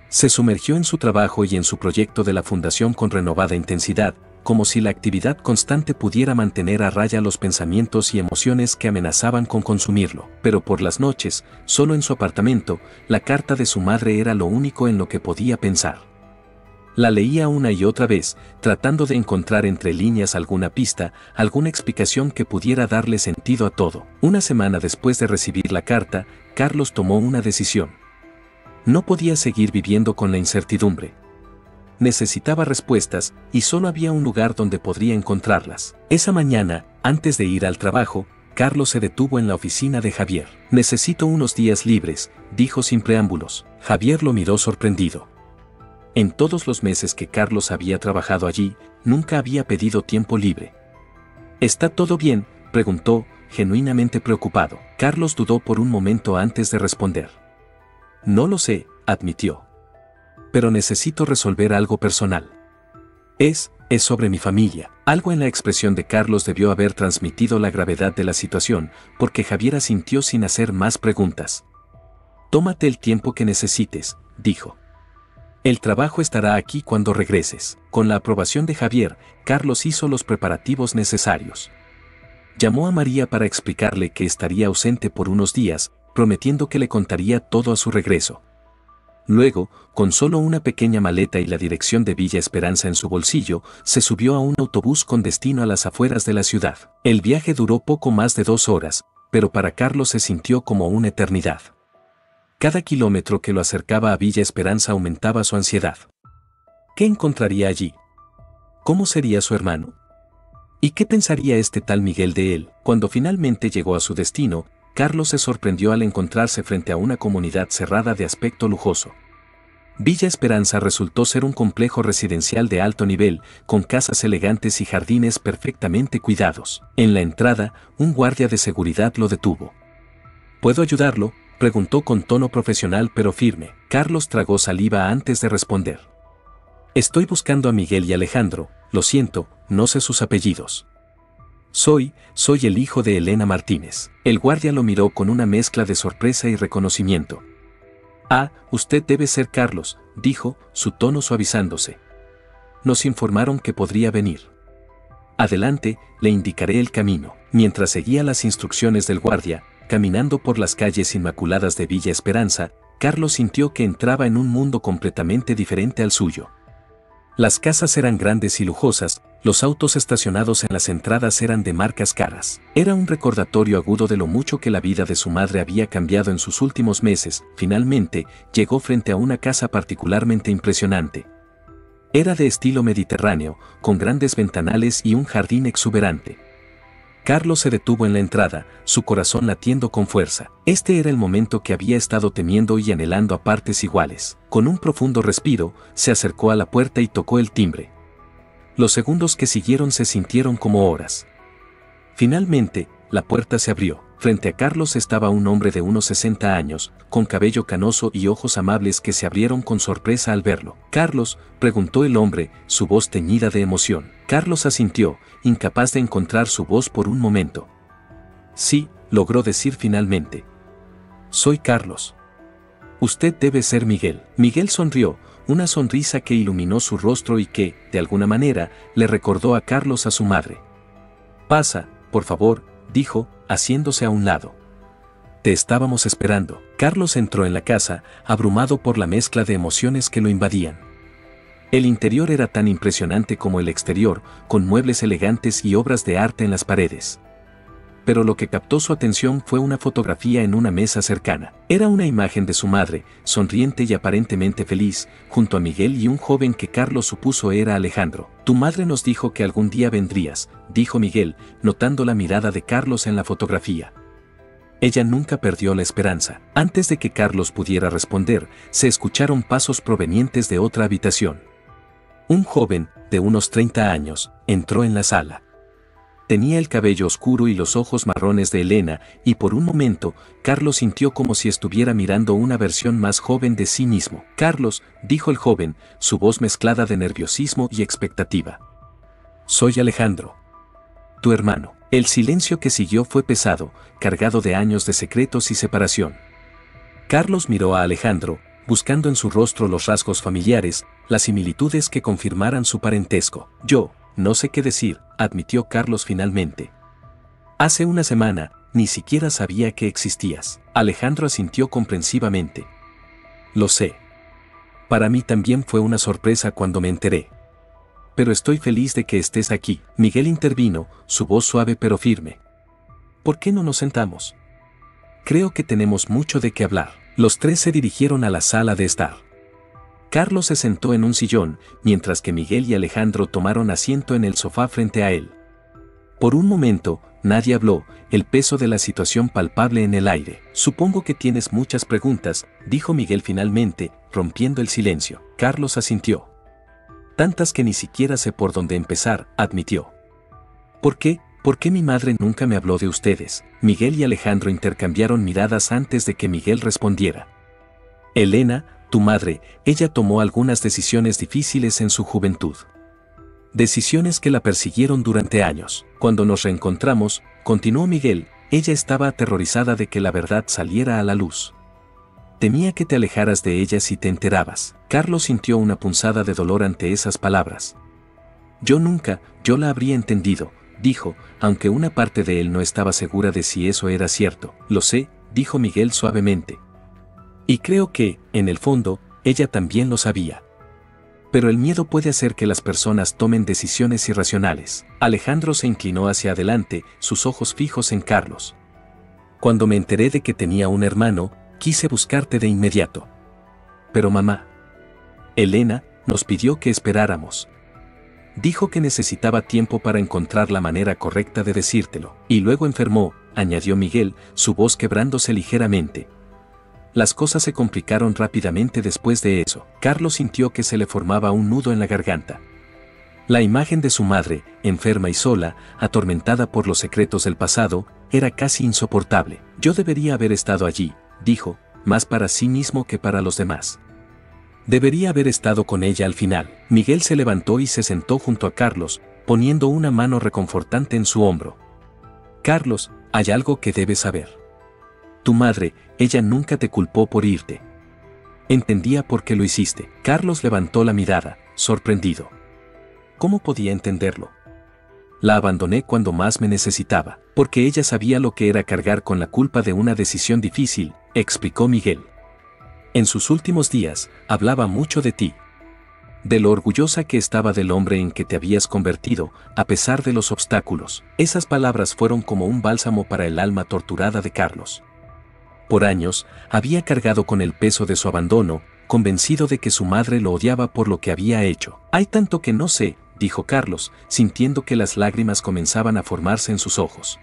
Se sumergió en su trabajo y en su proyecto de la fundación con renovada intensidad, como si la actividad constante pudiera mantener a raya los pensamientos y emociones que amenazaban con consumirlo. Pero por las noches, solo en su apartamento, la carta de su madre era lo único en lo que podía pensar. La leía una y otra vez, tratando de encontrar entre líneas alguna pista, alguna explicación que pudiera darle sentido a todo. Una semana después de recibir la carta, Carlos tomó una decisión. No podía seguir viviendo con la incertidumbre. Necesitaba respuestas, y solo había un lugar donde podría encontrarlas. Esa mañana, antes de ir al trabajo, Carlos se detuvo en la oficina de Javier. Necesito unos días libres, dijo sin preámbulos. Javier lo miró sorprendido. En todos los meses que Carlos había trabajado allí, nunca había pedido tiempo libre. ¿Está todo bien?, preguntó, genuinamente preocupado. Carlos dudó por un momento antes de responder. No lo sé, admitió. Pero necesito resolver algo personal. Es sobre mi familia. Algo en la expresión de Carlos debió haber transmitido la gravedad de la situación, porque Javier asintió sin hacer más preguntas. Tómate el tiempo que necesites, dijo. El trabajo estará aquí cuando regreses. Con la aprobación de Javier, Carlos hizo los preparativos necesarios. Llamó a María para explicarle que estaría ausente por unos días, prometiendo que le contaría todo a su regreso. Luego, con solo una pequeña maleta y la dirección de Villa Esperanza en su bolsillo, se subió a un autobús con destino a las afueras de la ciudad. El viaje duró poco más de 2 horas, pero para Carlos se sintió como una eternidad. Cada kilómetro que lo acercaba a Villa Esperanza aumentaba su ansiedad. ¿Qué encontraría allí? ¿Cómo sería su hermano? ¿Y qué pensaría este tal Miguel de él? Cuando finalmente llegó a su destino, Carlos se sorprendió al encontrarse frente a una comunidad cerrada de aspecto lujoso. Villa Esperanza resultó ser un complejo residencial de alto nivel, con casas elegantes y jardines perfectamente cuidados. En la entrada, un guardia de seguridad lo detuvo. ¿Puedo ayudarlo?, preguntó con tono profesional pero firme. Carlos tragó saliva antes de responder. Estoy buscando a Miguel y Alejandro, lo siento, no sé sus apellidos. Soy el hijo de Elena Martínez. El guardia lo miró con una mezcla de sorpresa y reconocimiento. Ah, usted debe ser Carlos, dijo, su tono suavizándose. Nos informaron que podría venir. Adelante, le indicaré el camino. Mientras seguía las instrucciones del guardia, caminando por las calles inmaculadas de Villa Esperanza, Carlos sintió que entraba en un mundo completamente diferente al suyo. Las casas eran grandes y lujosas, los autos estacionados en las entradas eran de marcas caras. Era un recordatorio agudo de lo mucho que la vida de su madre había cambiado en sus últimos meses. Finalmente, llegó frente a una casa particularmente impresionante. Era de estilo mediterráneo, con grandes ventanales y un jardín exuberante. Carlos se detuvo en la entrada, su corazón latiendo con fuerza. Este era el momento que había estado temiendo y anhelando a partes iguales. Con un profundo respiro, se acercó a la puerta y tocó el timbre. Los segundos que siguieron se sintieron como horas. Finalmente, la puerta se abrió. Frente a Carlos estaba un hombre de unos 60 años, con cabello canoso y ojos amables que se abrieron con sorpresa al verlo. «¿Carlos?», preguntó el hombre, su voz teñida de emoción. Carlos asintió, incapaz de encontrar su voz por un momento. «Sí», logró decir finalmente. «Soy Carlos. Usted debe ser Miguel». Miguel sonrió, una sonrisa que iluminó su rostro y que, de alguna manera, le recordó a Carlos a su madre. «Pasa, por favor», dijo, haciéndose a un lado. «Te estábamos esperando». Carlos entró en la casa, abrumado por la mezcla de emociones que lo invadían. El interior era tan impresionante como el exterior, con muebles elegantes y obras de arte en las paredes. Pero lo que captó su atención fue una fotografía en una mesa cercana. Era una imagen de su madre, sonriente y aparentemente feliz, junto a Miguel y un joven que Carlos supuso era Alejandro. «Tu madre nos dijo que algún día vendrías», dijo Miguel, notando la mirada de Carlos en la fotografía. Ella nunca perdió la esperanza. Antes de que Carlos pudiera responder, se escucharon pasos provenientes de otra habitación. Un joven, de unos 30 años, entró en la sala. Tenía el cabello oscuro y los ojos marrones de Elena, y por un momento, Carlos sintió como si estuviera mirando una versión más joven de sí mismo. «Carlos», dijo el joven, su voz mezclada de nerviosismo y expectativa. «Soy Alejandro. Tu hermano». El silencio que siguió fue pesado, cargado de años de secretos y separación. Carlos miró a Alejandro, buscando en su rostro los rasgos familiares, las similitudes que confirmaran su parentesco. «Yo no sé qué decir», admitió Carlos finalmente. «Hace una semana, ni siquiera sabía que existías». Alejandro asintió comprensivamente. «Lo sé. Para mí también fue una sorpresa cuando me enteré. Pero estoy feliz de que estés aquí». Miguel intervino, su voz suave pero firme. «¿Por qué no nos sentamos? Creo que tenemos mucho de qué hablar». Los tres se dirigieron a la sala de estar. Carlos se sentó en un sillón, mientras que Miguel y Alejandro tomaron asiento en el sofá frente a él. Por un momento, nadie habló, el peso de la situación palpable en el aire. «Supongo que tienes muchas preguntas», dijo Miguel finalmente, rompiendo el silencio. Carlos asintió. «Tantas que ni siquiera sé por dónde empezar», admitió. «¿Por qué? ¿Por qué mi madre nunca me habló de ustedes?». Miguel y Alejandro intercambiaron miradas antes de que Miguel respondiera. «Elena, tu madre, ella tomó algunas decisiones difíciles en su juventud. Decisiones que la persiguieron durante años. Cuando nos reencontramos», continuó Miguel, «ella estaba aterrorizada de que la verdad saliera a la luz. Temía que te alejaras de ella si te enterabas». Carlos sintió una punzada de dolor ante esas palabras. Yo la habría entendido», dijo, aunque una parte de él no estaba segura de si eso era cierto. «Lo sé», dijo Miguel suavemente. «Y creo que, en el fondo, ella también lo sabía. Pero el miedo puede hacer que las personas tomen decisiones irracionales». Alejandro se inclinó hacia adelante, sus ojos fijos en Carlos. «Cuando me enteré de que tenía un hermano, quise buscarte de inmediato. Pero mamá, Elena, nos pidió que esperáramos. Dijo que necesitaba tiempo para encontrar la manera correcta de decírtelo. Y luego enfermó», añadió Miguel, su voz quebrándose ligeramente. «Las cosas se complicaron rápidamente después de eso». Carlos sintió que se le formaba un nudo en la garganta. La imagen de su madre, enferma y sola, atormentada por los secretos del pasado, era casi insoportable. «Yo debería haber estado allí», dijo, más para sí mismo que para los demás. «Debería haber estado con ella al final». Miguel se levantó y se sentó junto a Carlos, poniendo una mano reconfortante en su hombro. «Carlos, hay algo que debes saber. Tu madre, ella nunca te culpó por irte. Entendía por qué lo hiciste». Carlos levantó la mirada, sorprendido. «¿Cómo podía entenderlo? La abandoné cuando más me necesitaba, porque ella sabía lo que era cargar con la culpa de una decisión difícil», explicó Miguel. «En sus últimos días, hablaba mucho de ti. De lo orgullosa que estaba del hombre en que te habías convertido, a pesar de los obstáculos». Esas palabras fueron como un bálsamo para el alma torturada de Carlos. Por años, había cargado con el peso de su abandono, convencido de que su madre lo odiaba por lo que había hecho. «Hay tanto que no sé», dijo Carlos, sintiendo que las lágrimas comenzaban a formarse en sus ojos.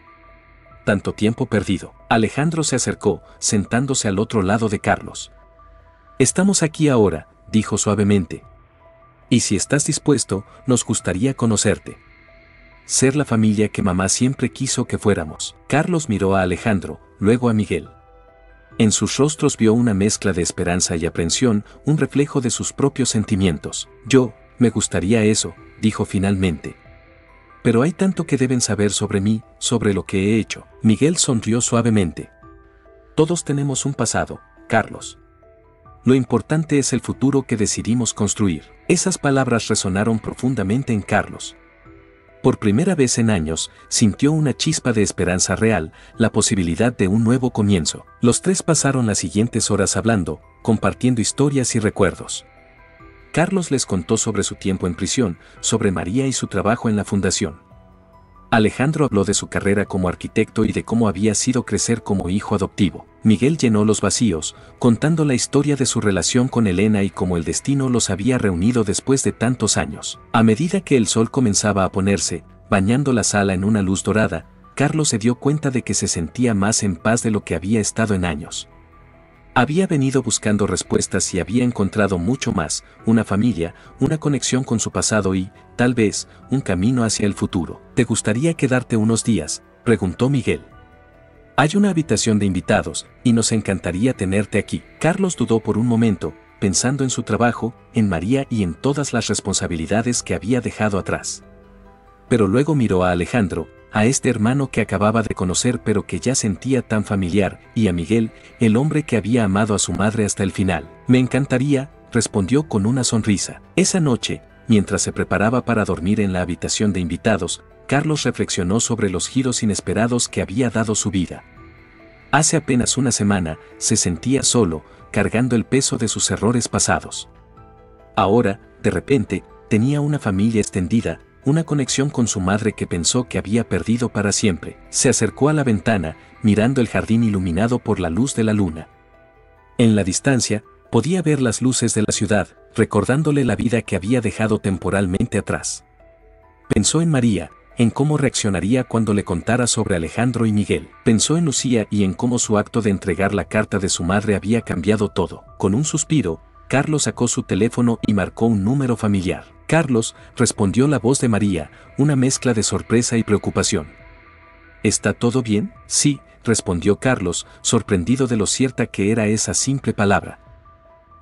«Tanto tiempo perdido». Alejandro se acercó, sentándose al otro lado de Carlos. «Estamos aquí ahora», dijo suavemente. «Y si estás dispuesto, nos gustaría conocerte». ser la familia que mamá siempre quiso que fuéramos. Carlos miró a Alejandro, luego a Miguel. En sus rostros vio una mezcla de esperanza y aprensión, un reflejo de sus propios sentimientos. Me gustaría eso, dijo finalmente. Pero hay tanto que deben saber sobre mí, sobre lo que he hecho. Miguel sonrió suavemente. Todos tenemos un pasado, Carlos. Lo importante es el futuro que decidimos construir. Esas palabras resonaron profundamente en Carlos. Por primera vez en años, sintió una chispa de esperanza real, la posibilidad de un nuevo comienzo. Los tres pasaron las siguientes horas hablando, compartiendo historias y recuerdos. Carlos les contó sobre su tiempo en prisión, sobre María y su trabajo en la fundación. Alejandro habló de su carrera como arquitecto y de cómo había sido crecer como hijo adoptivo. Miguel llenó los vacíos, contando la historia de su relación con Elena y cómo el destino los había reunido después de tantos años. A medida que el sol comenzaba a ponerse, bañando la sala en una luz dorada, Carlos se dio cuenta de que se sentía más en paz de lo que había estado en años. Había venido buscando respuestas y había encontrado mucho más, una familia, una conexión con su pasado y, tal vez, un camino hacia el futuro. ¿Te gustaría quedarte unos días?, preguntó Miguel. Hay una habitación de invitados, y nos encantaría tenerte aquí. Carlos dudó por un momento, pensando en su trabajo, en María y en todas las responsabilidades que había dejado atrás. Pero luego miró a Alejandro, a este hermano que acababa de conocer pero que ya sentía tan familiar, y a Miguel, el hombre que había amado a su madre hasta el final. Me encantaría, respondió con una sonrisa. Esa noche, mientras se preparaba para dormir en la habitación de invitados, Carlos reflexionó sobre los giros inesperados que había dado su vida. Hace apenas una semana, se sentía solo, cargando el peso de sus errores pasados. Ahora, de repente, tenía una familia extendida, una conexión con su madre que pensó que había perdido para siempre. Se acercó a la ventana, mirando el jardín iluminado por la luz de la luna. En la distancia, podía ver las luces de la ciudad, recordándole la vida que había dejado temporalmente atrás. Pensó en María, en cómo reaccionaría cuando le contara sobre Alejandro y Miguel. Pensó en Lucía y en cómo su acto de entregar la carta de su madre había cambiado todo. Con un suspiro, Carlos sacó su teléfono y marcó un número familiar. Carlos, respondió la voz de María, una mezcla de sorpresa y preocupación. ¿Está todo bien? Sí, respondió Carlos, sorprendido de lo cierta que era esa simple palabra.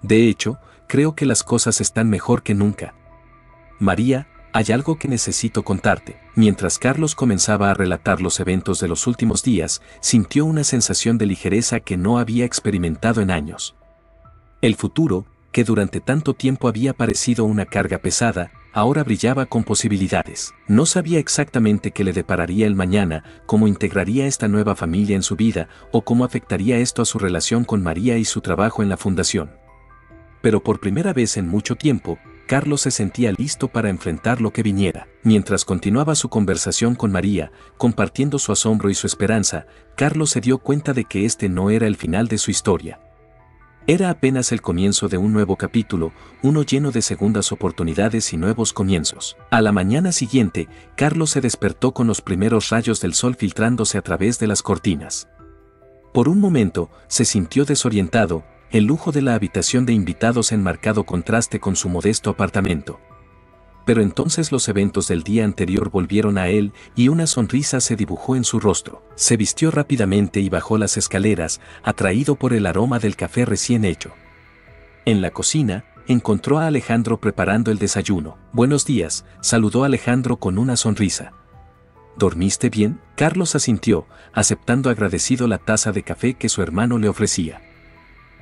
De hecho, creo que las cosas están mejor que nunca. María, hay algo que necesito contarte. Mientras Carlos comenzaba a relatar los eventos de los últimos días, sintió una sensación de ligereza que no había experimentado en años. El futuro, que durante tanto tiempo había parecido una carga pesada, ahora brillaba con posibilidades. No sabía exactamente qué le depararía el mañana, cómo integraría esta nueva familia en su vida, o cómo afectaría esto a su relación con María y su trabajo en la fundación. Pero por primera vez en mucho tiempo, Carlos se sentía listo para enfrentar lo que viniera. Mientras continuaba su conversación con María, compartiendo su asombro y su esperanza, Carlos se dio cuenta de que este no era el final de su historia. Era apenas el comienzo de un nuevo capítulo, uno lleno de segundas oportunidades y nuevos comienzos. A la mañana siguiente, Carlos se despertó con los primeros rayos del sol filtrándose a través de las cortinas. Por un momento, se sintió desorientado, el lujo de la habitación de invitados en marcado contraste con su modesto apartamento. Pero entonces los eventos del día anterior volvieron a él y una sonrisa se dibujó en su rostro. Se vistió rápidamente y bajó las escaleras, atraído por el aroma del café recién hecho. En la cocina, encontró a Alejandro preparando el desayuno. «Buenos días», saludó Alejandro con una sonrisa. «¿Dormiste bien?», Carlos asintió, aceptando agradecido la taza de café que su hermano le ofrecía.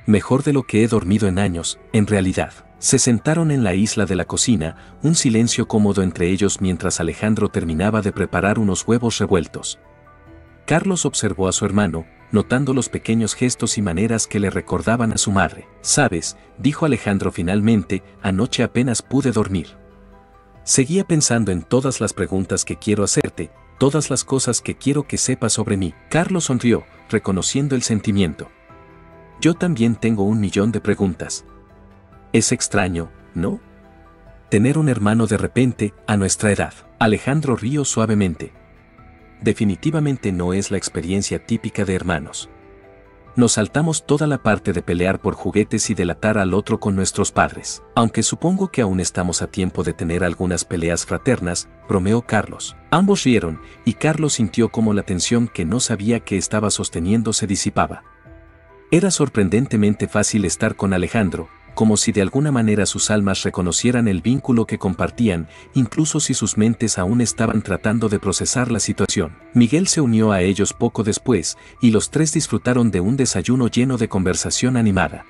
«Mejor de lo que he dormido en años, en realidad». Se sentaron en la isla de la cocina, un silencio cómodo entre ellos mientras Alejandro terminaba de preparar unos huevos revueltos. Carlos observó a su hermano, notando los pequeños gestos y maneras que le recordaban a su madre. «Sabes», dijo Alejandro finalmente, «anoche apenas pude dormir. Seguía pensando en todas las preguntas que quiero hacerte, todas las cosas que quiero que sepas sobre mí». Carlos sonrió, reconociendo el sentimiento. «Yo también tengo 1.000.000 de preguntas». Es extraño, ¿no? Tener un hermano de repente, a nuestra edad. Alejandro rió suavemente. Definitivamente no es la experiencia típica de hermanos. Nos saltamos toda la parte de pelear por juguetes y delatar al otro con nuestros padres. Aunque supongo que aún estamos a tiempo de tener algunas peleas fraternas, bromeó Carlos. Ambos rieron, y Carlos sintió como la tensión que no sabía que estaba sosteniendo se disipaba. Era sorprendentemente fácil estar con Alejandro, como si de alguna manera sus almas reconocieran el vínculo que compartían, incluso si sus mentes aún estaban tratando de procesar la situación. Miguel se unió a ellos poco después, y los tres disfrutaron de un desayuno lleno de conversación animada.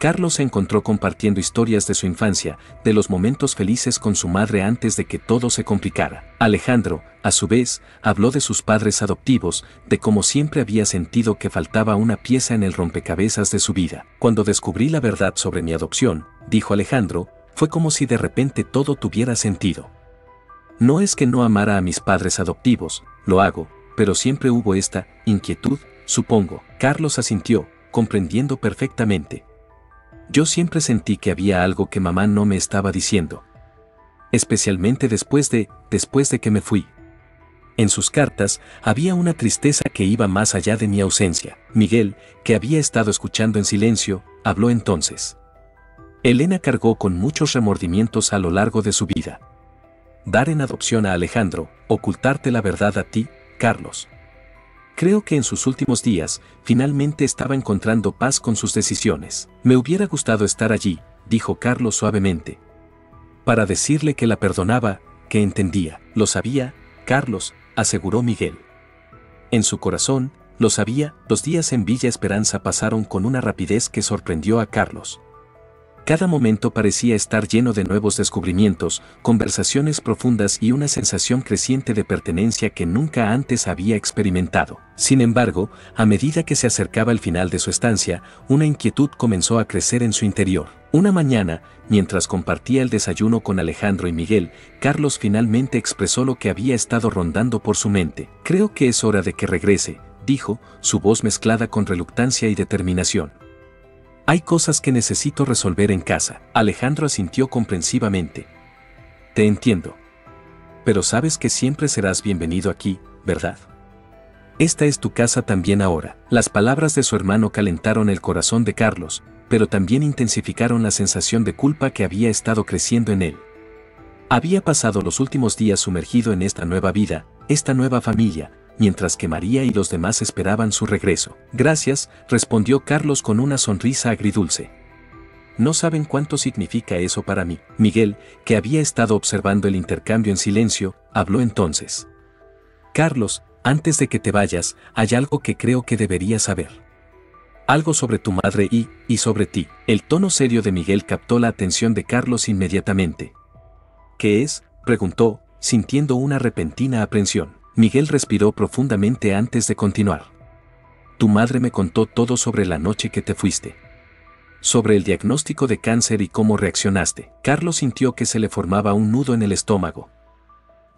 Carlos se encontró compartiendo historias de su infancia, de los momentos felices con su madre antes de que todo se complicara. Alejandro, a su vez, habló de sus padres adoptivos, de cómo siempre había sentido que faltaba una pieza en el rompecabezas de su vida. Cuando descubrí la verdad sobre mi adopción, dijo Alejandro, fue como si de repente todo tuviera sentido. No es que no amara a mis padres adoptivos, lo hago, pero siempre hubo esta inquietud, supongo. Carlos asintió, comprendiendo perfectamente. Yo siempre sentí que había algo que mamá no me estaba diciendo. Especialmente después de que me fui. En sus cartas había una tristeza que iba más allá de mi ausencia. Miguel, que había estado escuchando en silencio, habló entonces. Elena cargó con muchos remordimientos a lo largo de su vida. Dar en adopción a Alejandro, ocultarte la verdad a ti, Carlos. Creo que en sus últimos días, finalmente estaba encontrando paz con sus decisiones. Me hubiera gustado estar allí, dijo Carlos suavemente. Para decirle que la perdonaba, que entendía. Lo sabía, Carlos, aseguró Miguel. En su corazón, lo sabía. Los días en Villa Esperanza pasaron con una rapidez que sorprendió a Carlos. Cada momento parecía estar lleno de nuevos descubrimientos, conversaciones profundas y una sensación creciente de pertenencia que nunca antes había experimentado. Sin embargo, a medida que se acercaba el final de su estancia, una inquietud comenzó a crecer en su interior. Una mañana, mientras compartía el desayuno con Alejandro y Miguel, Carlos finalmente expresó lo que había estado rondando por su mente. Creo que es hora de que regrese, dijo, su voz mezclada con reluctancia y determinación. Hay cosas que necesito resolver en casa. Alejandro asintió comprensivamente. Te entiendo. Pero sabes que siempre serás bienvenido aquí, ¿verdad? Esta es tu casa también ahora. Las palabras de su hermano calentaron el corazón de Carlos, pero también intensificaron la sensación de culpa que había estado creciendo en él. Había pasado los últimos días sumergido en esta nueva vida, esta nueva familia, mientras que María y los demás esperaban su regreso. Gracias, respondió Carlos con una sonrisa agridulce. No saben cuánto significa eso para mí. Miguel, que había estado observando el intercambio en silencio, habló entonces. Carlos, antes de que te vayas, hay algo que creo que deberías saber. Algo sobre tu madre y sobre ti. El tono serio de Miguel captó la atención de Carlos inmediatamente. ¿Qué es?, preguntó, sintiendo una repentina aprensión. Miguel respiró profundamente antes de continuar. Tu madre me contó todo sobre la noche que te fuiste. Sobre el diagnóstico de cáncer y cómo reaccionaste. Carlos sintió que se le formaba un nudo en el estómago.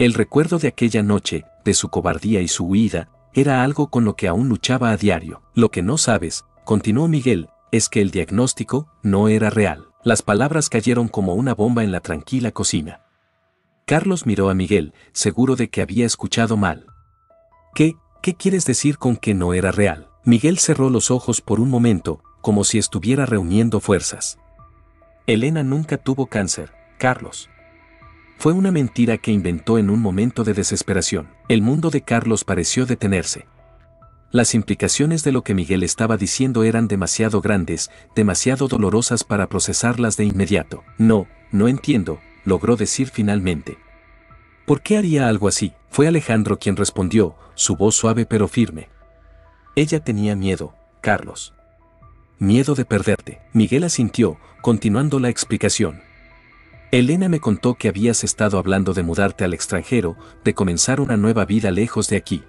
El recuerdo de aquella noche, de su cobardía y su huida, era algo con lo que aún luchaba a diario. Lo que no sabes, continuó Miguel, es que el diagnóstico no era real. Las palabras cayeron como una bomba en la tranquila cocina. Carlos miró a Miguel, seguro de que había escuchado mal. ¿Qué quieres decir con que no era real? Miguel cerró los ojos por un momento, como si estuviera reuniendo fuerzas. Elena nunca tuvo cáncer, Carlos. Fue una mentira que inventó en un momento de desesperación. El mundo de Carlos pareció detenerse. Las implicaciones de lo que Miguel estaba diciendo eran demasiado grandes, demasiado dolorosas para procesarlas de inmediato. No entiendo, logró decir finalmente. ¿Por qué haría algo así? Fue Alejandro quien respondió, su voz suave pero firme. Ella tenía miedo, Carlos. Miedo de perderte. Miguel asintió, continuando la explicación. Elena me contó que habías estado hablando de mudarte al extranjero, de comenzar una nueva vida lejos de aquí.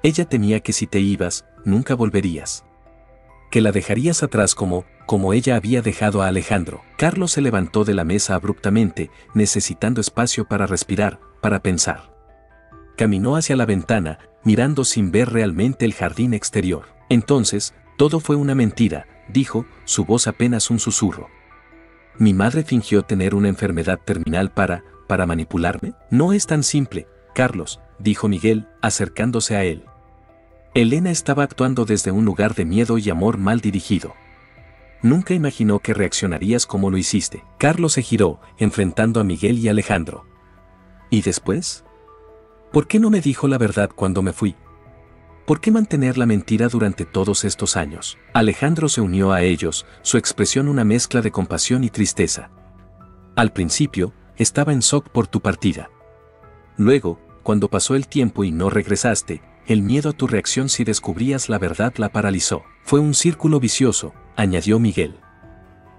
Ella temía que si te ibas, nunca volverías. Que la dejarías atrás como ella había dejado a Alejandro. Carlos se levantó de la mesa abruptamente, necesitando espacio para respirar, para pensar. Caminó hacia la ventana, mirando sin ver realmente el jardín exterior. Entonces, todo fue una mentira, dijo, su voz apenas un susurro. Mi madre fingió tener una enfermedad terminal para manipularme. No es tan simple, Carlos, dijo Miguel, acercándose a él. Elena estaba actuando desde un lugar de miedo y amor mal dirigido. Nunca imaginó que reaccionarías como lo hiciste. Carlos se giró, enfrentando a Miguel y Alejandro. ¿Y después? ¿Por qué no me dijo la verdad cuando me fui? ¿Por qué mantener la mentira durante todos estos años? Alejandro se unió a ellos, su expresión una mezcla de compasión y tristeza. Al principio, estaba en shock por tu partida. Luego, cuando pasó el tiempo y no regresaste, el miedo a tu reacción si descubrías la verdad la paralizó. Fue un círculo vicioso, añadió Miguel.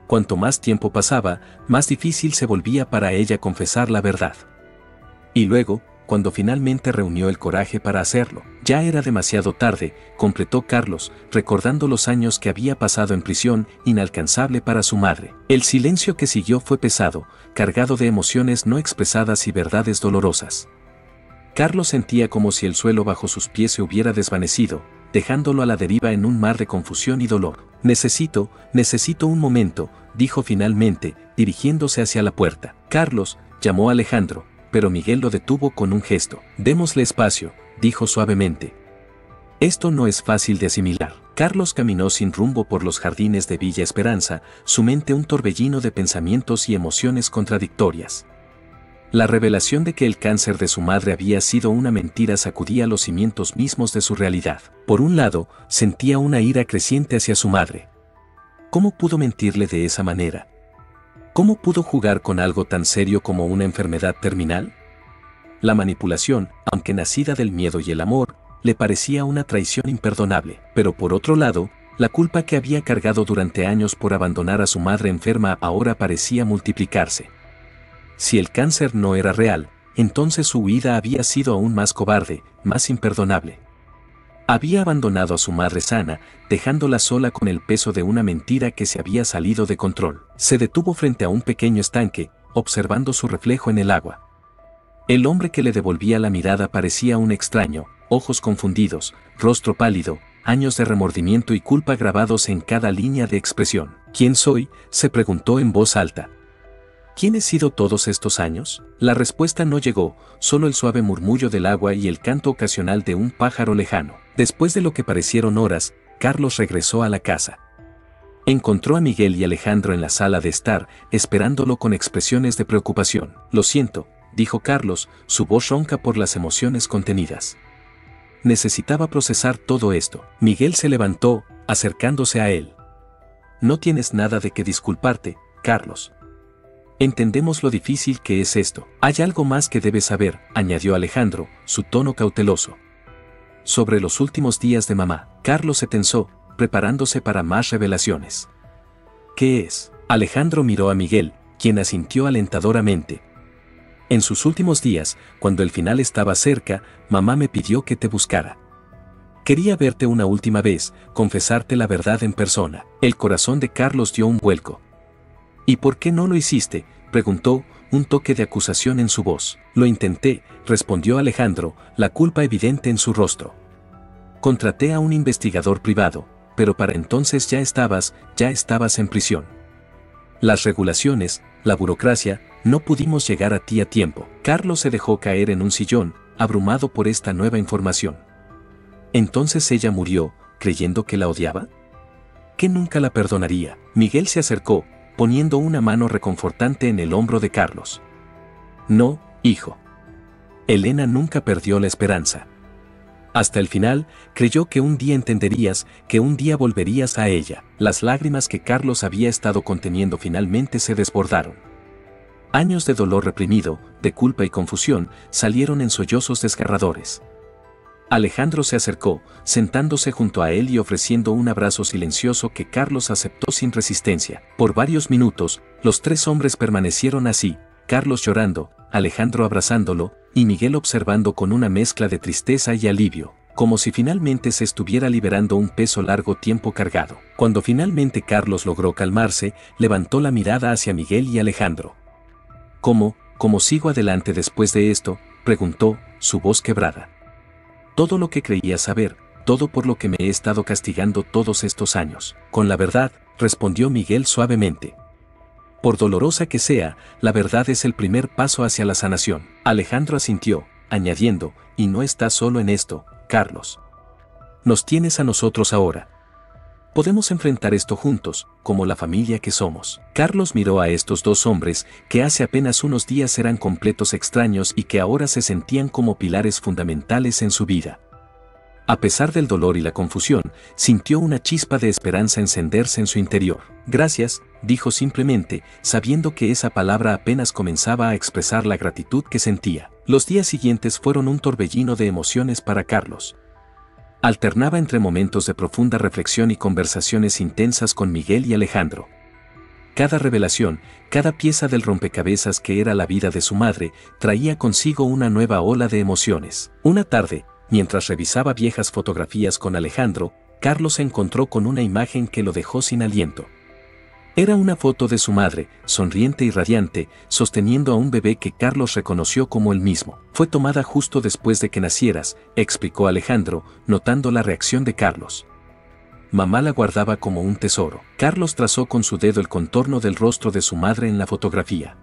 Cuanto más tiempo pasaba, más difícil se volvía para ella confesar la verdad. Y luego, cuando finalmente reunió el coraje para hacerlo, ya era demasiado tarde, completó Carlos, recordando los años que había pasado en prisión, inalcanzable para su madre. El silencio que siguió fue pesado, cargado de emociones no expresadas y verdades dolorosas. Carlos sentía como si el suelo bajo sus pies se hubiera desvanecido, dejándolo a la deriva en un mar de confusión y dolor. Necesito un momento, dijo finalmente, dirigiéndose hacia la puerta. Carlos, llamó a Alejandro, pero Miguel lo detuvo con un gesto. Démosle espacio, dijo suavemente. Esto no es fácil de asimilar. Carlos caminó sin rumbo por los jardines de Villa Esperanza, su mente un torbellino de pensamientos y emociones contradictorias. La revelación de que el cáncer de su madre había sido una mentira sacudía los cimientos mismos de su realidad. Por un lado, sentía una ira creciente hacia su madre. ¿Cómo pudo mentirle de esa manera? ¿Cómo pudo jugar con algo tan serio como una enfermedad terminal? La manipulación, aunque nacida del miedo y el amor, le parecía una traición imperdonable. Pero por otro lado, la culpa que había cargado durante años por abandonar a su madre enferma ahora parecía multiplicarse. Si el cáncer no era real, entonces su huida había sido aún más cobarde, más imperdonable. Había abandonado a su madre sana, dejándola sola con el peso de una mentira que se había salido de control. Se detuvo frente a un pequeño estanque, observando su reflejo en el agua. El hombre que le devolvía la mirada parecía un extraño, ojos confundidos, rostro pálido, años de remordimiento y culpa grabados en cada línea de expresión. ¿Quién soy?, se preguntó en voz alta. ¿Quién he sido todos estos años? La respuesta no llegó, solo el suave murmullo del agua y el canto ocasional de un pájaro lejano. Después de lo que parecieron horas, Carlos regresó a la casa. Encontró a Miguel y Alejandro en la sala de estar, esperándolo con expresiones de preocupación. Lo siento, dijo Carlos, su voz ronca por las emociones contenidas. Necesitaba procesar todo esto. Miguel se levantó, acercándose a él. No tienes nada de qué disculparte, Carlos. Entendemos lo difícil que es esto. Hay algo más que debes saber, añadió Alejandro, su tono cauteloso. Sobre los últimos días de mamá, Carlos se tensó, preparándose para más revelaciones. ¿Qué es? Alejandro miró a Miguel, quien asintió alentadoramente. En sus últimos días, cuando el final estaba cerca, mamá me pidió que te buscara. Quería verte una última vez, confesarte la verdad en persona. El corazón de Carlos dio un vuelco. ¿Y por qué no lo hiciste?, preguntó, un toque de acusación en su voz. Lo intenté, respondió Alejandro, la culpa evidente en su rostro. Contraté a un investigador privado, pero para entonces ya estabas en prisión. Las regulaciones, la burocracia, no pudimos llegar a ti a tiempo. Carlos se dejó caer en un sillón, abrumado por esta nueva información. ¿Entonces ella murió, creyendo que la odiaba? ¿Que nunca la perdonaría? Miguel se acercó, poniendo una mano reconfortante en el hombro de Carlos. No, hijo. Elena nunca perdió la esperanza. Hasta el final, creyó que un día entenderías, que un día volverías a ella. Las lágrimas que Carlos había estado conteniendo finalmente se desbordaron. Años de dolor reprimido, de culpa y confusión, salieron en sollozos desgarradores. Alejandro se acercó, sentándose junto a él y ofreciendo un abrazo silencioso que Carlos aceptó sin resistencia. Por varios minutos, los tres hombres permanecieron así, Carlos llorando, Alejandro abrazándolo, y Miguel observando con una mezcla de tristeza y alivio, como si finalmente se estuviera liberando un peso largo tiempo cargado. Cuando finalmente Carlos logró calmarse, levantó la mirada hacia Miguel y Alejandro. ¿Cómo sigo adelante después de esto?, preguntó, su voz quebrada. Todo lo que creía saber, todo por lo que me he estado castigando todos estos años. Con la verdad, respondió Miguel suavemente. Por dolorosa que sea, la verdad es el primer paso hacia la sanación. Alejandro asintió, añadiendo, y no estás solo en esto, Carlos. nos tienes a nosotros ahora. Podemos enfrentar esto juntos, como la familia que somos. Carlos miró a estos dos hombres que hace apenas unos días eran completos extraños y que ahora se sentían como pilares fundamentales en su vida. A pesar del dolor y la confusión, sintió una chispa de esperanza encenderse en su interior. Gracias, dijo simplemente, sabiendo que esa palabra apenas comenzaba a expresar la gratitud que sentía. Los días siguientes fueron un torbellino de emociones para Carlos. Alternaba entre momentos de profunda reflexión y conversaciones intensas con Miguel y Alejandro. Cada revelación, cada pieza del rompecabezas que era la vida de su madre, traía consigo una nueva ola de emociones. Una tarde, mientras revisaba viejas fotografías con Alejandro, Carlos se encontró con una imagen que lo dejó sin aliento. Era una foto de su madre, sonriente y radiante, sosteniendo a un bebé que Carlos reconoció como el mismo. Fue tomada justo después de que nacieras, explicó Alejandro, notando la reacción de Carlos. Mamá la guardaba como un tesoro. Carlos trazó con su dedo el contorno del rostro de su madre en la fotografía.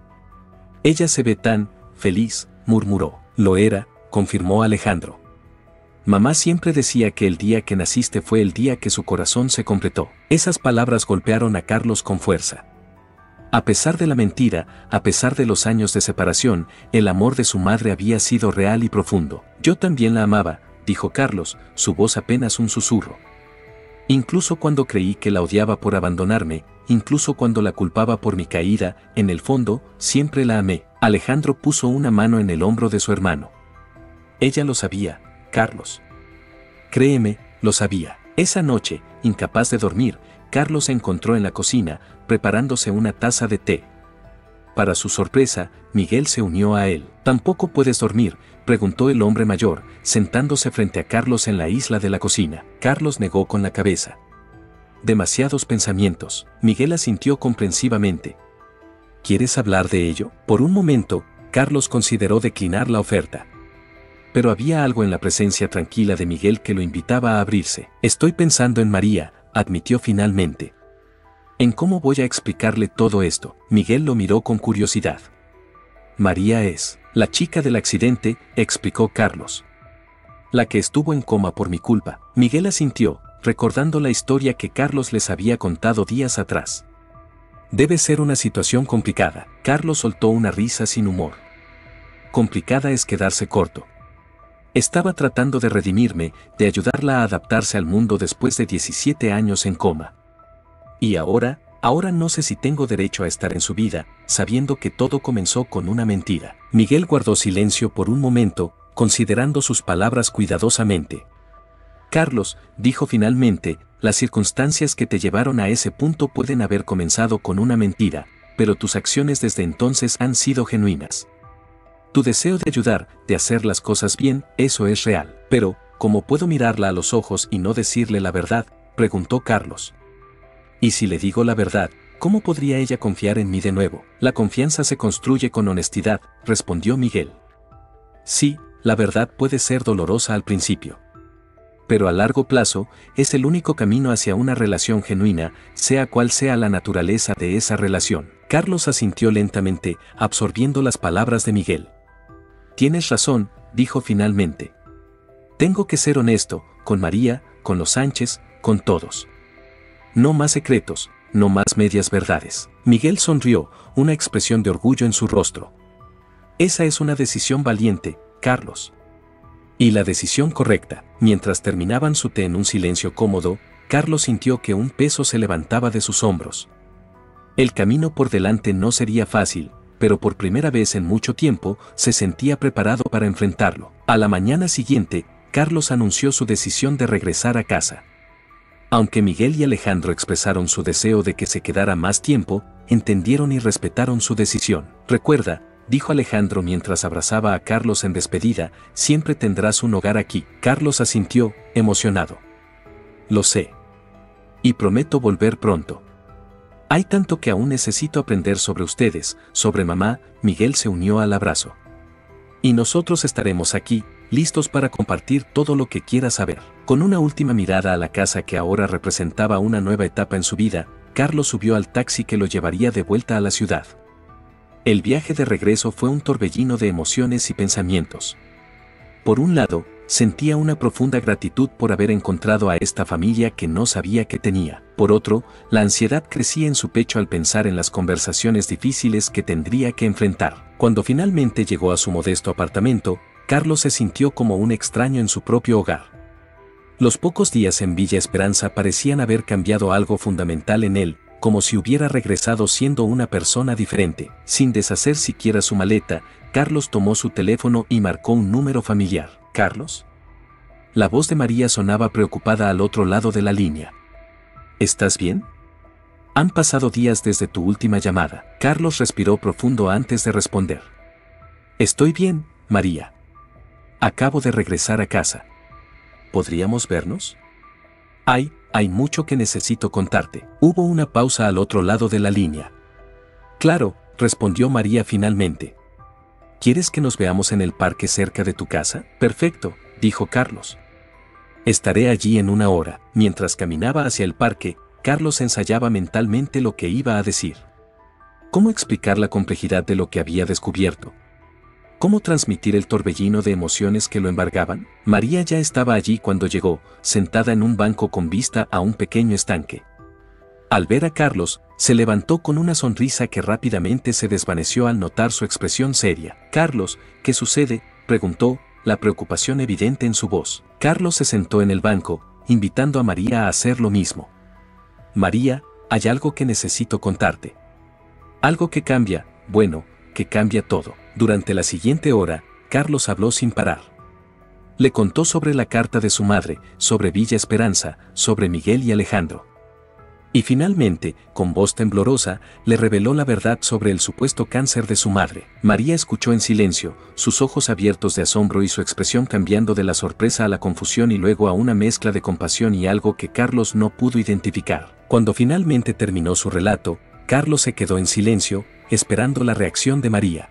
Ella se ve tan feliz, murmuró. Lo era, confirmó Alejandro. Mamá siempre decía que el día que naciste fue el día que su corazón se completó. Esas palabras golpearon a Carlos con fuerza. A pesar de la mentira, a pesar de los años de separación, el amor de su madre había sido real y profundo. Yo también la amaba, dijo Carlos, su voz apenas un susurro. Incluso cuando creí que la odiaba por abandonarme, incluso cuando la culpaba por mi caída, en el fondo, siempre la amé. Alejandro puso una mano en el hombro de su hermano. Ella lo sabía, Carlos. Créeme, lo sabía. Esa noche, incapaz de dormir, Carlos se encontró en la cocina, preparándose una taza de té. Para su sorpresa, Miguel se unió a él. ¿Tampoco puedes dormir?, preguntó el hombre mayor, sentándose frente a Carlos en la isla de la cocina. Carlos negó con la cabeza. Demasiados pensamientos. Miguel asintió comprensivamente. ¿Quieres hablar de ello? Por un momento, Carlos consideró declinar la oferta. Pero había algo en la presencia tranquila de Miguel que lo invitaba a abrirse. Estoy pensando en María, admitió finalmente. ¿En cómo voy a explicarle todo esto? Miguel lo miró con curiosidad. María es la chica del accidente, explicó Carlos. La que estuvo en coma por mi culpa. Miguel asintió, recordando la historia que Carlos les había contado días atrás. Debe ser una situación complicada. Carlos soltó una risa sin humor. Complicada es quedarse corto. Estaba tratando de redimirme, de ayudarla a adaptarse al mundo después de 17 años en coma. Y ahora no sé si tengo derecho a estar en su vida, sabiendo que todo comenzó con una mentira. Miguel guardó silencio por un momento, considerando sus palabras cuidadosamente. Carlos, dijo finalmente, las circunstancias que te llevaron a ese punto pueden haber comenzado con una mentira, pero tus acciones desde entonces han sido genuinas. Tu deseo de ayudar, de hacer las cosas bien, eso es real. Pero, ¿cómo puedo mirarla a los ojos y no decirle la verdad?, preguntó Carlos. Y si le digo la verdad, ¿cómo podría ella confiar en mí de nuevo? La confianza se construye con honestidad, respondió Miguel. Sí, la verdad puede ser dolorosa al principio. Pero a largo plazo, es el único camino hacia una relación genuina, sea cual sea la naturaleza de esa relación. Carlos asintió lentamente, absorbiendo las palabras de Miguel. Tienes razón, dijo finalmente. Tengo que ser honesto, con María, con los Sánchez, con todos. No más secretos, no más medias verdades. Miguel sonrió, una expresión de orgullo en su rostro. Esa es una decisión valiente, Carlos. Y la decisión correcta. Mientras terminaban su té en un silencio cómodo, Carlos sintió que un peso se levantaba de sus hombros. El camino por delante no sería fácil, pero por primera vez en mucho tiempo se sentía preparado para enfrentarlo. A la mañana siguiente, Carlos anunció su decisión de regresar a casa. Aunque Miguel y Alejandro expresaron su deseo de que se quedara más tiempo, entendieron y respetaron su decisión. Recuerda, dijo Alejandro mientras abrazaba a Carlos en despedida, siempre tendrás un hogar aquí. Carlos asintió, emocionado. Lo sé. Y prometo volver pronto. Hay tanto que aún necesito aprender sobre ustedes, sobre mamá. Miguel se unió al abrazo. Y nosotros estaremos aquí, listos para compartir todo lo que quiera saber. Con una última mirada a la casa que ahora representaba una nueva etapa en su vida, Carlos subió al taxi que lo llevaría de vuelta a la ciudad. El viaje de regreso fue un torbellino de emociones y pensamientos. Por un lado, sentía una profunda gratitud por haber encontrado a esta familia que no sabía que tenía. Por otro, la ansiedad crecía en su pecho al pensar en las conversaciones difíciles que tendría que enfrentar. Cuando finalmente llegó a su modesto apartamento, Carlos se sintió como un extraño en su propio hogar. Los pocos días en Villa Esperanza parecían haber cambiado algo fundamental en él, como si hubiera regresado siendo una persona diferente. Sin deshacer siquiera su maleta, Carlos tomó su teléfono y marcó un número familiar. ¿Carlos? La voz de María sonaba preocupada al otro lado de la línea. ¿Estás bien? Han pasado días desde tu última llamada. Carlos respiró profundo antes de responder. Estoy bien, María. Acabo de regresar a casa. ¿Podríamos vernos? Hay mucho que necesito contarte. Hubo una pausa al otro lado de la línea. Claro, respondió María finalmente. ¿Quieres que nos veamos en el parque cerca de tu casa? Perfecto, dijo Carlos. Estaré allí en una hora. Mientras caminaba hacia el parque, Carlos ensayaba mentalmente lo que iba a decir. ¿Cómo explicar la complejidad de lo que había descubierto? ¿Cómo transmitir el torbellino de emociones que lo embargaban? María ya estaba allí cuando llegó, sentada en un banco con vista a un pequeño estanque. Al ver a Carlos, se levantó con una sonrisa que rápidamente se desvaneció al notar su expresión seria. «Carlos, ¿qué sucede?», preguntó, la preocupación evidente en su voz. Carlos se sentó en el banco, invitando a María a hacer lo mismo. «María, hay algo que necesito contarte. Algo que cambia, bueno, que cambia todo». Durante la siguiente hora, Carlos habló sin parar. Le contó sobre la carta de su madre, sobre Villa Esperanza, sobre Miguel y Alejandro. Y finalmente, con voz temblorosa, le reveló la verdad sobre el supuesto cáncer de su madre. María escuchó en silencio, sus ojos abiertos de asombro y su expresión cambiando de la sorpresa a la confusión y luego a una mezcla de compasión y algo que Carlos no pudo identificar. Cuando finalmente terminó su relato, Carlos se quedó en silencio, esperando la reacción de María.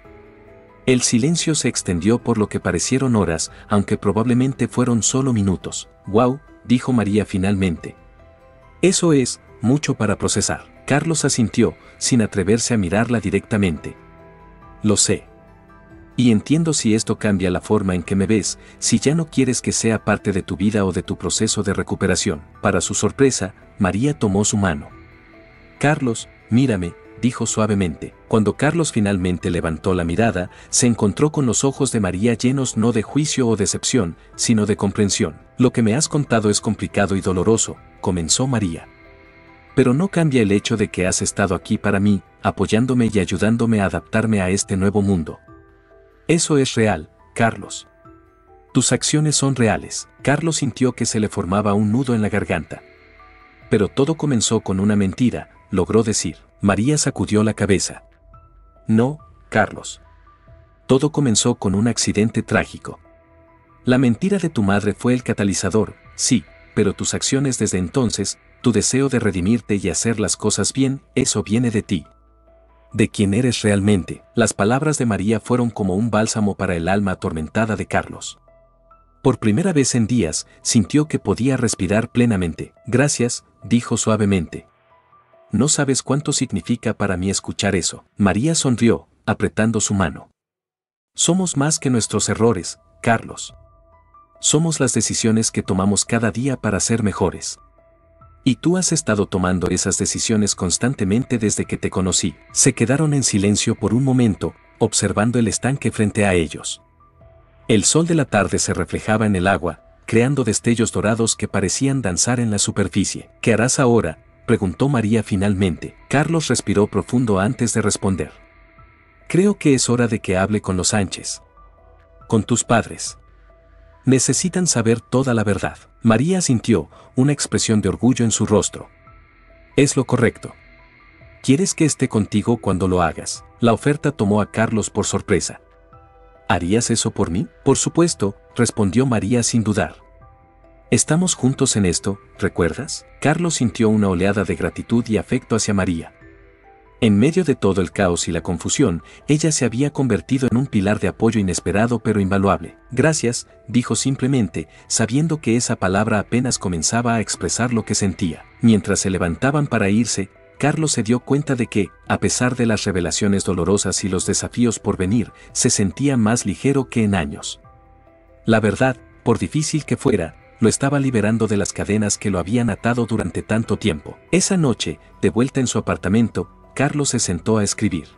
El silencio se extendió por lo que parecieron horas, aunque probablemente fueron solo minutos. «Wow», dijo María finalmente. «Eso es mucho para procesar». Carlos asintió, sin atreverse a mirarla directamente. «Lo sé. Y entiendo si esto cambia la forma en que me ves, si ya no quieres que sea parte de tu vida o de tu proceso de recuperación». Para su sorpresa, María tomó su mano. «Carlos, mírame», dijo suavemente. Cuando Carlos finalmente levantó la mirada, se encontró con los ojos de María llenos no de juicio o decepción, sino de comprensión. «Lo que me has contado es complicado y doloroso», comenzó María. «Pero no cambia el hecho de que has estado aquí para mí, apoyándome y ayudándome a adaptarme a este nuevo mundo. Eso es real, Carlos. Tus acciones son reales». Carlos sintió que se le formaba un nudo en la garganta. «Pero todo comenzó con una mentira», logró decir. María sacudió la cabeza. «No, Carlos. Todo comenzó con un accidente trágico. La mentira de tu madre fue el catalizador, sí, pero tus acciones desde entonces, tu deseo de redimirte y hacer las cosas bien, eso viene de ti. De quién eres realmente». Las palabras de María fueron como un bálsamo para el alma atormentada de Carlos. Por primera vez en días, sintió que podía respirar plenamente. «Gracias», dijo suavemente. «No sabes cuánto significa para mí escuchar eso». María sonrió, apretando su mano. «Somos más que nuestros errores, Carlos. Somos las decisiones que tomamos cada día para ser mejores. Y tú has estado tomando esas decisiones constantemente desde que te conocí». Se quedaron en silencio por un momento, observando el estanque frente a ellos. El sol de la tarde se reflejaba en el agua, creando destellos dorados que parecían danzar en la superficie. «¿Qué harás ahora?», preguntó María finalmente. Carlos respiró profundo antes de responder. «Creo que es hora de que hable con los Sánchez. Con tus padres. Necesitan saber toda la verdad». María sintió una expresión de orgullo en su rostro. «Es lo correcto. ¿Quieres que esté contigo cuando lo hagas?». La oferta tomó a Carlos por sorpresa. «¿Harías eso por mí?». «Por supuesto», respondió María sin dudar. «Estamos juntos en esto, ¿recuerdas?». Carlos sintió una oleada de gratitud y afecto hacia María. En medio de todo el caos y la confusión, ella se había convertido en un pilar de apoyo inesperado pero invaluable. «Gracias», dijo simplemente, sabiendo que esa palabra apenas comenzaba a expresar lo que sentía. Mientras se levantaban para irse, Carlos se dio cuenta de que, a pesar de las revelaciones dolorosas y los desafíos por venir, se sentía más ligero que en años. La verdad, por difícil que fuera, lo estaba liberando de las cadenas que lo habían atado durante tanto tiempo. Esa noche, de vuelta en su apartamento, Carlos se sentó a escribir.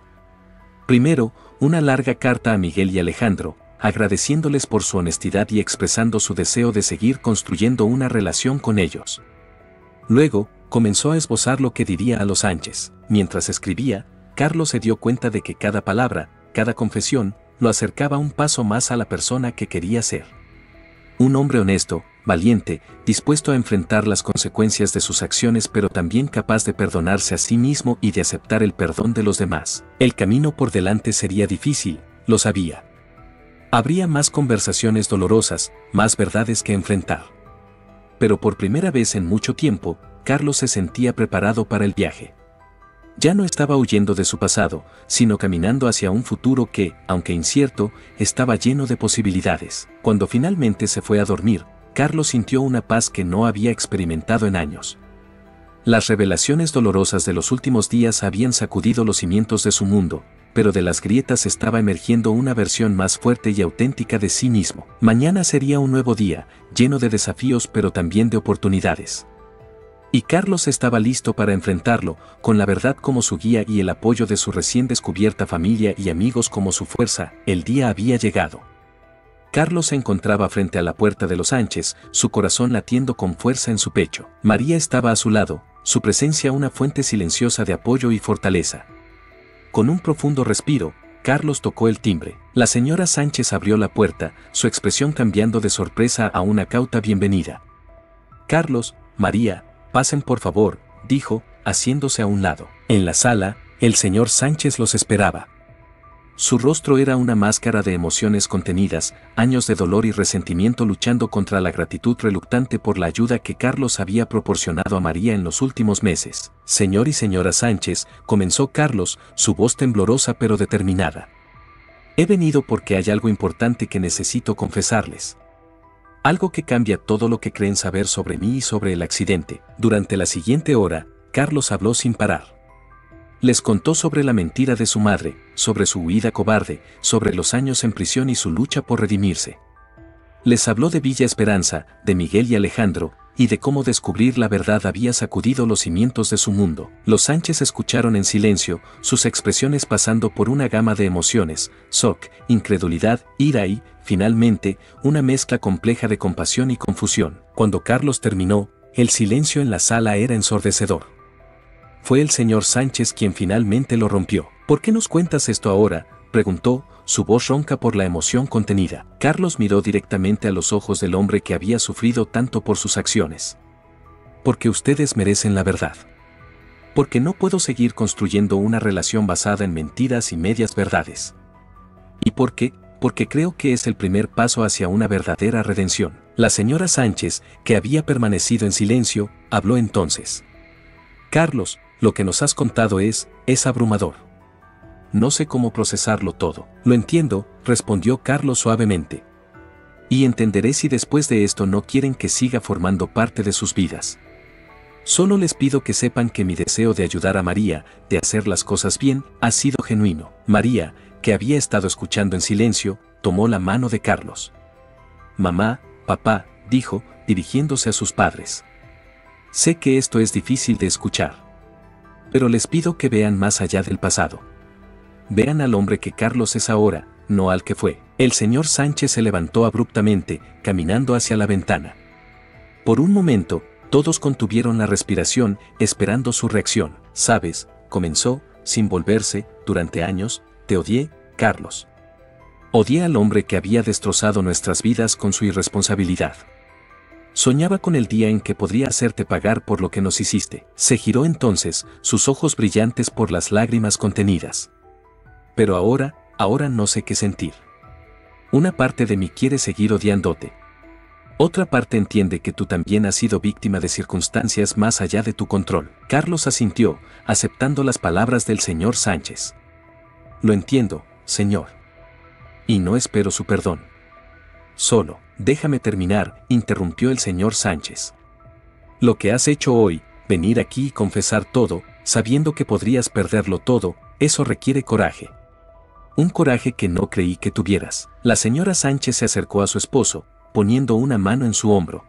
Primero, una larga carta a Miguel y Alejandro, agradeciéndoles por su honestidad y expresando su deseo de seguir construyendo una relación con ellos. Luego, comenzó a esbozar lo que diría a los Sánchez. Mientras escribía, Carlos se dio cuenta de que cada palabra, cada confesión, lo acercaba un paso más a la persona que quería ser. Un hombre honesto, valiente, dispuesto a enfrentar las consecuencias de sus acciones pero también capaz de perdonarse a sí mismo y de aceptar el perdón de los demás. El camino por delante sería difícil, lo sabía. Habría más conversaciones dolorosas, más verdades que enfrentar. Pero por primera vez en mucho tiempo, Carlos se sentía preparado para el viaje. Ya no estaba huyendo de su pasado, sino caminando hacia un futuro que, aunque incierto, estaba lleno de posibilidades. Cuando finalmente se fue a dormir, Carlos sintió una paz que no había experimentado en años. Las revelaciones dolorosas de los últimos días habían sacudido los cimientos de su mundo, pero de las grietas estaba emergiendo una versión más fuerte y auténtica de sí mismo. Mañana sería un nuevo día, lleno de desafíos pero también de oportunidades. Y Carlos estaba listo para enfrentarlo, con la verdad como su guía y el apoyo de su recién descubierta familia y amigos como su fuerza. El día había llegado. Carlos se encontraba frente a la puerta de los Sánchez, su corazón latiendo con fuerza en su pecho. María estaba a su lado, su presencia una fuente silenciosa de apoyo y fortaleza. Con un profundo respiro, Carlos tocó el timbre. La señora Sánchez abrió la puerta, su expresión cambiando de sorpresa a una cauta bienvenida. Carlos, María, pasen por favor, dijo, haciéndose a un lado. En la sala, el señor Sánchez los esperaba. Su rostro era una máscara de emociones contenidas, años de dolor y resentimiento luchando contra la gratitud reluctante por la ayuda que Carlos había proporcionado a María en los últimos meses. Señor y señora Sánchez, comenzó Carlos, su voz temblorosa pero determinada. He venido porque hay algo importante que necesito confesarles. Algo que cambia todo lo que creen saber sobre mí y sobre el accidente. Durante la siguiente hora, Carlos habló sin parar. Les contó sobre la mentira de su madre, sobre su huida cobarde, sobre los años en prisión y su lucha por redimirse. Les habló de Villa Esperanza, de Miguel y Alejandro, y de cómo descubrir la verdad había sacudido los cimientos de su mundo. Los Sánchez escucharon en silencio, sus expresiones pasando por una gama de emociones, shock, incredulidad, ira y, finalmente, una mezcla compleja de compasión y confusión. Cuando Carlos terminó, el silencio en la sala era ensordecedor. Fue el señor Sánchez quien finalmente lo rompió. ¿Por qué nos cuentas esto ahora?, preguntó, su voz ronca por la emoción contenida. Carlos miró directamente a los ojos del hombre que había sufrido tanto por sus acciones. Porque ustedes merecen la verdad. Porque no puedo seguir construyendo una relación basada en mentiras y medias verdades. Y porque creo que es el primer paso hacia una verdadera redención. La señora Sánchez, que había permanecido en silencio, habló entonces. Carlos, lo que nos has contado es abrumador. No sé cómo procesarlo todo. Lo entiendo, respondió Carlos suavemente. Y entenderé si después de esto no quieren que siga formando parte de sus vidas. Solo les pido que sepan que mi deseo de ayudar a María, de hacer las cosas bien, ha sido genuino. María, que había estado escuchando en silencio, tomó la mano de Carlos. Mamá, papá, dijo, dirigiéndose a sus padres. Sé que esto es difícil de escuchar. Pero les pido que vean más allá del pasado. Vean al hombre que Carlos es ahora, no al que fue. El señor Sánchez se levantó abruptamente, caminando hacia la ventana. Por un momento, todos contuvieron la respiración, esperando su reacción. Sabes, comenzó, sin volverse, durante años, te odié, Carlos. Odié al hombre que había destrozado nuestras vidas con su irresponsabilidad. Soñaba con el día en que podría hacerte pagar por lo que nos hiciste. Se giró entonces, sus ojos brillantes por las lágrimas contenidas. Pero ahora no sé qué sentir. Una parte de mí quiere seguir odiándote. Otra parte entiende que tú también has sido víctima de circunstancias más allá de tu control. Carlos asintió, aceptando las palabras del señor Sánchez. Lo entiendo, señor. Y no espero su perdón. Solo, déjame terminar, interrumpió el señor Sánchez. Lo que has hecho hoy, venir aquí y confesar todo, sabiendo que podrías perderlo todo, eso requiere coraje. Un coraje que no creí que tuvieras. La señora Sánchez se acercó a su esposo, poniendo una mano en su hombro.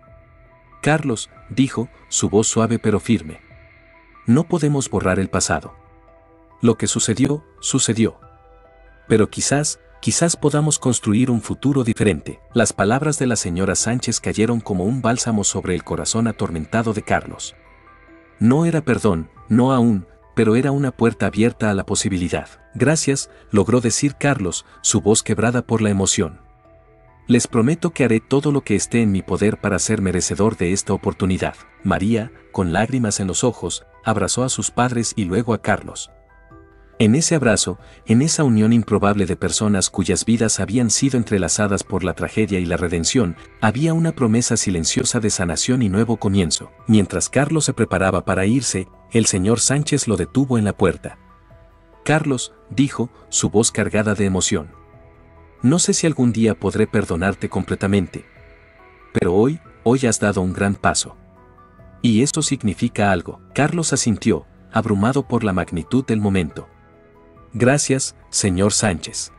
Carlos, dijo, su voz suave pero firme. No podemos borrar el pasado. Lo que sucedió, sucedió. Pero quizás podamos construir un futuro diferente. Las palabras de la señora Sánchez cayeron como un bálsamo sobre el corazón atormentado de Carlos. No era perdón, no aún, pero era una puerta abierta a la posibilidad. Gracias, logró decir Carlos, su voz quebrada por la emoción. Les prometo que haré todo lo que esté en mi poder para ser merecedor de esta oportunidad. María, con lágrimas en los ojos, abrazó a sus padres y luego a Carlos. En ese abrazo, en esa unión improbable de personas cuyas vidas habían sido entrelazadas por la tragedia y la redención, había una promesa silenciosa de sanación y nuevo comienzo. Mientras Carlos se preparaba para irse, el señor Sánchez lo detuvo en la puerta. Carlos, dijo, su voz cargada de emoción. No sé si algún día podré perdonarte completamente. Pero hoy has dado un gran paso. Y esto significa algo. Carlos asintió, abrumado por la magnitud del momento. Gracias, señor Sánchez.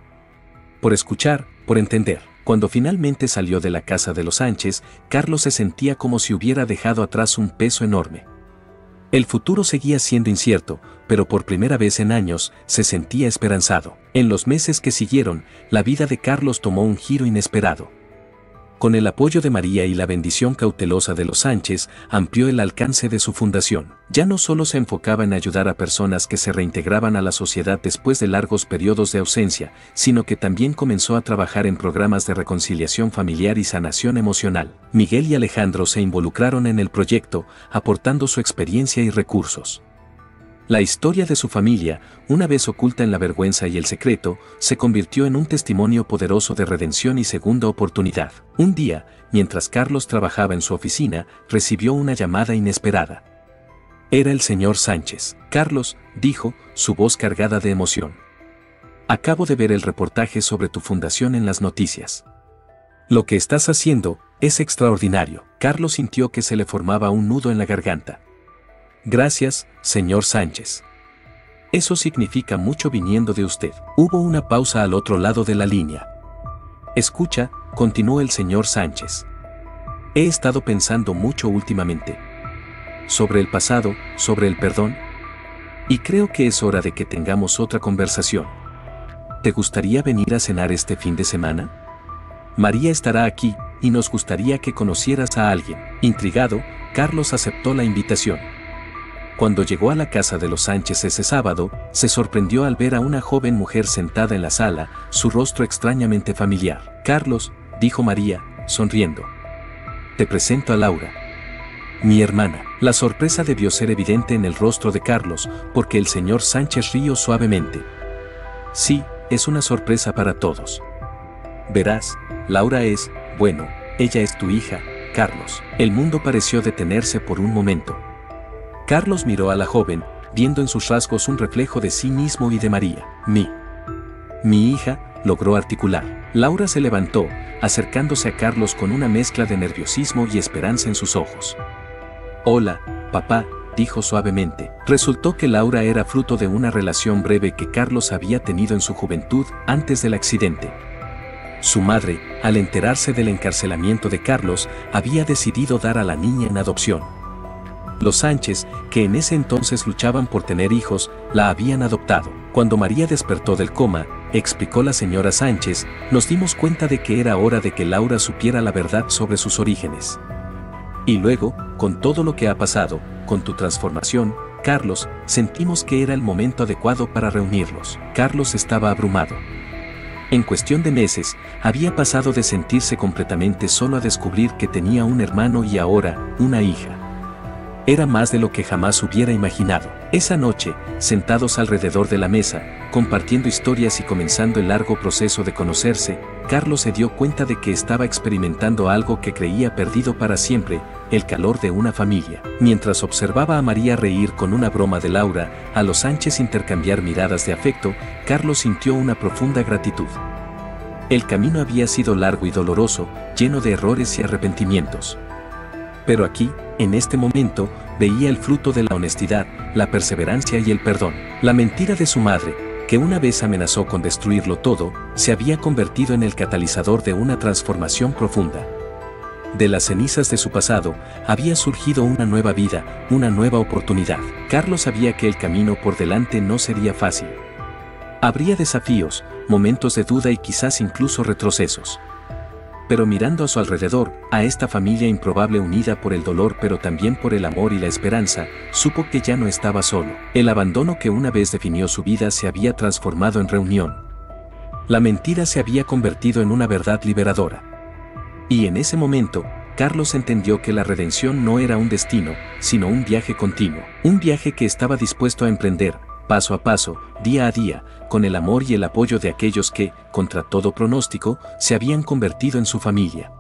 Por escuchar, por entender. Cuando finalmente salió de la casa de los Sánchez, Carlos se sentía como si hubiera dejado atrás un peso enorme. El futuro seguía siendo incierto, pero por primera vez en años se sentía esperanzado. En los meses que siguieron, la vida de Carlos tomó un giro inesperado. Con el apoyo de María y la bendición cautelosa de los Sánchez, amplió el alcance de su fundación. Ya no solo se enfocaba en ayudar a personas que se reintegraban a la sociedad después de largos periodos de ausencia, sino que también comenzó a trabajar en programas de reconciliación familiar y sanación emocional. Miguel y Alejandro se involucraron en el proyecto, aportando su experiencia y recursos. La historia de su familia, una vez oculta en la vergüenza y el secreto, se convirtió en un testimonio poderoso de redención y segunda oportunidad. Un día, mientras Carlos trabajaba en su oficina, recibió una llamada inesperada. Era el señor Sánchez. Carlos, dijo, su voz cargada de emoción. Acabo de ver el reportaje sobre tu fundación en las noticias. Lo que estás haciendo es extraordinario. Carlos sintió que se le formaba un nudo en la garganta. Gracias, señor Sánchez. Eso significa mucho viniendo de usted. Hubo una pausa al otro lado de la línea. Escucha, continuó el señor Sánchez. He estado pensando mucho últimamente. Sobre el pasado, sobre el perdón. Y creo que es hora de que tengamos otra conversación. ¿Te gustaría venir a cenar este fin de semana? María estará aquí, y nos gustaría que conocieras a alguien. Intrigado, Carlos aceptó la invitación. Cuando llegó a la casa de los Sánchez ese sábado, se sorprendió al ver a una joven mujer sentada en la sala, su rostro extrañamente familiar. Carlos, dijo María, sonriendo. Te presento a Laura. Mi hermana. La sorpresa debió ser evidente en el rostro de Carlos, porque el señor Sánchez rió suavemente. Sí, es una sorpresa para todos. Verás, Laura es, bueno, ella es tu hija, Carlos. El mundo pareció detenerse por un momento. Carlos miró a la joven, viendo en sus rasgos un reflejo de sí mismo y de María. Mi hija, logró articular. Laura se levantó, acercándose a Carlos con una mezcla de nerviosismo y esperanza en sus ojos. Hola, papá, dijo suavemente. Resultó que Laura era fruto de una relación breve que Carlos había tenido en su juventud antes del accidente. Su madre, al enterarse del encarcelamiento de Carlos, había decidido dar a la niña en adopción. Los Sánchez, que en ese entonces luchaban por tener hijos, la habían adoptado. Cuando María despertó del coma, explicó la señora Sánchez, nos dimos cuenta de que era hora de que Laura supiera la verdad sobre sus orígenes. Y luego, con todo lo que ha pasado, con tu transformación, Carlos, sentimos que era el momento adecuado para reunirlos. Carlos estaba abrumado. En cuestión de meses, había pasado de sentirse completamente solo a descubrir que tenía un hermano y ahora, una hija. Era más de lo que jamás hubiera imaginado. Esa noche, sentados alrededor de la mesa, compartiendo historias y comenzando el largo proceso de conocerse, Carlos se dio cuenta de que estaba experimentando algo que creía perdido para siempre, el calor de una familia. Mientras observaba a María reír con una broma de Laura, a los Sánchez intercambiar miradas de afecto, Carlos sintió una profunda gratitud. El camino había sido largo y doloroso, lleno de errores y arrepentimientos. Pero aquí, en este momento, veía el fruto de la honestidad, la perseverancia y el perdón. La mentira de su madre, que una vez amenazó con destruirlo todo, se había convertido en el catalizador de una transformación profunda. De las cenizas de su pasado, había surgido una nueva vida, una nueva oportunidad. Carlos sabía que el camino por delante no sería fácil. Habría desafíos, momentos de duda y quizás incluso retrocesos. Pero mirando a su alrededor, a esta familia improbable unida por el dolor pero también por el amor y la esperanza, supo que ya no estaba solo. El abandono que una vez definió su vida se había transformado en reunión. La mentira se había convertido en una verdad liberadora. Y en ese momento, Carlos entendió que la redención no era un destino, sino un viaje continuo. Un viaje que estaba dispuesto a emprender, paso a paso, día a día, con el amor y el apoyo de aquellos que, contra todo pronóstico, se habían convertido en su familia.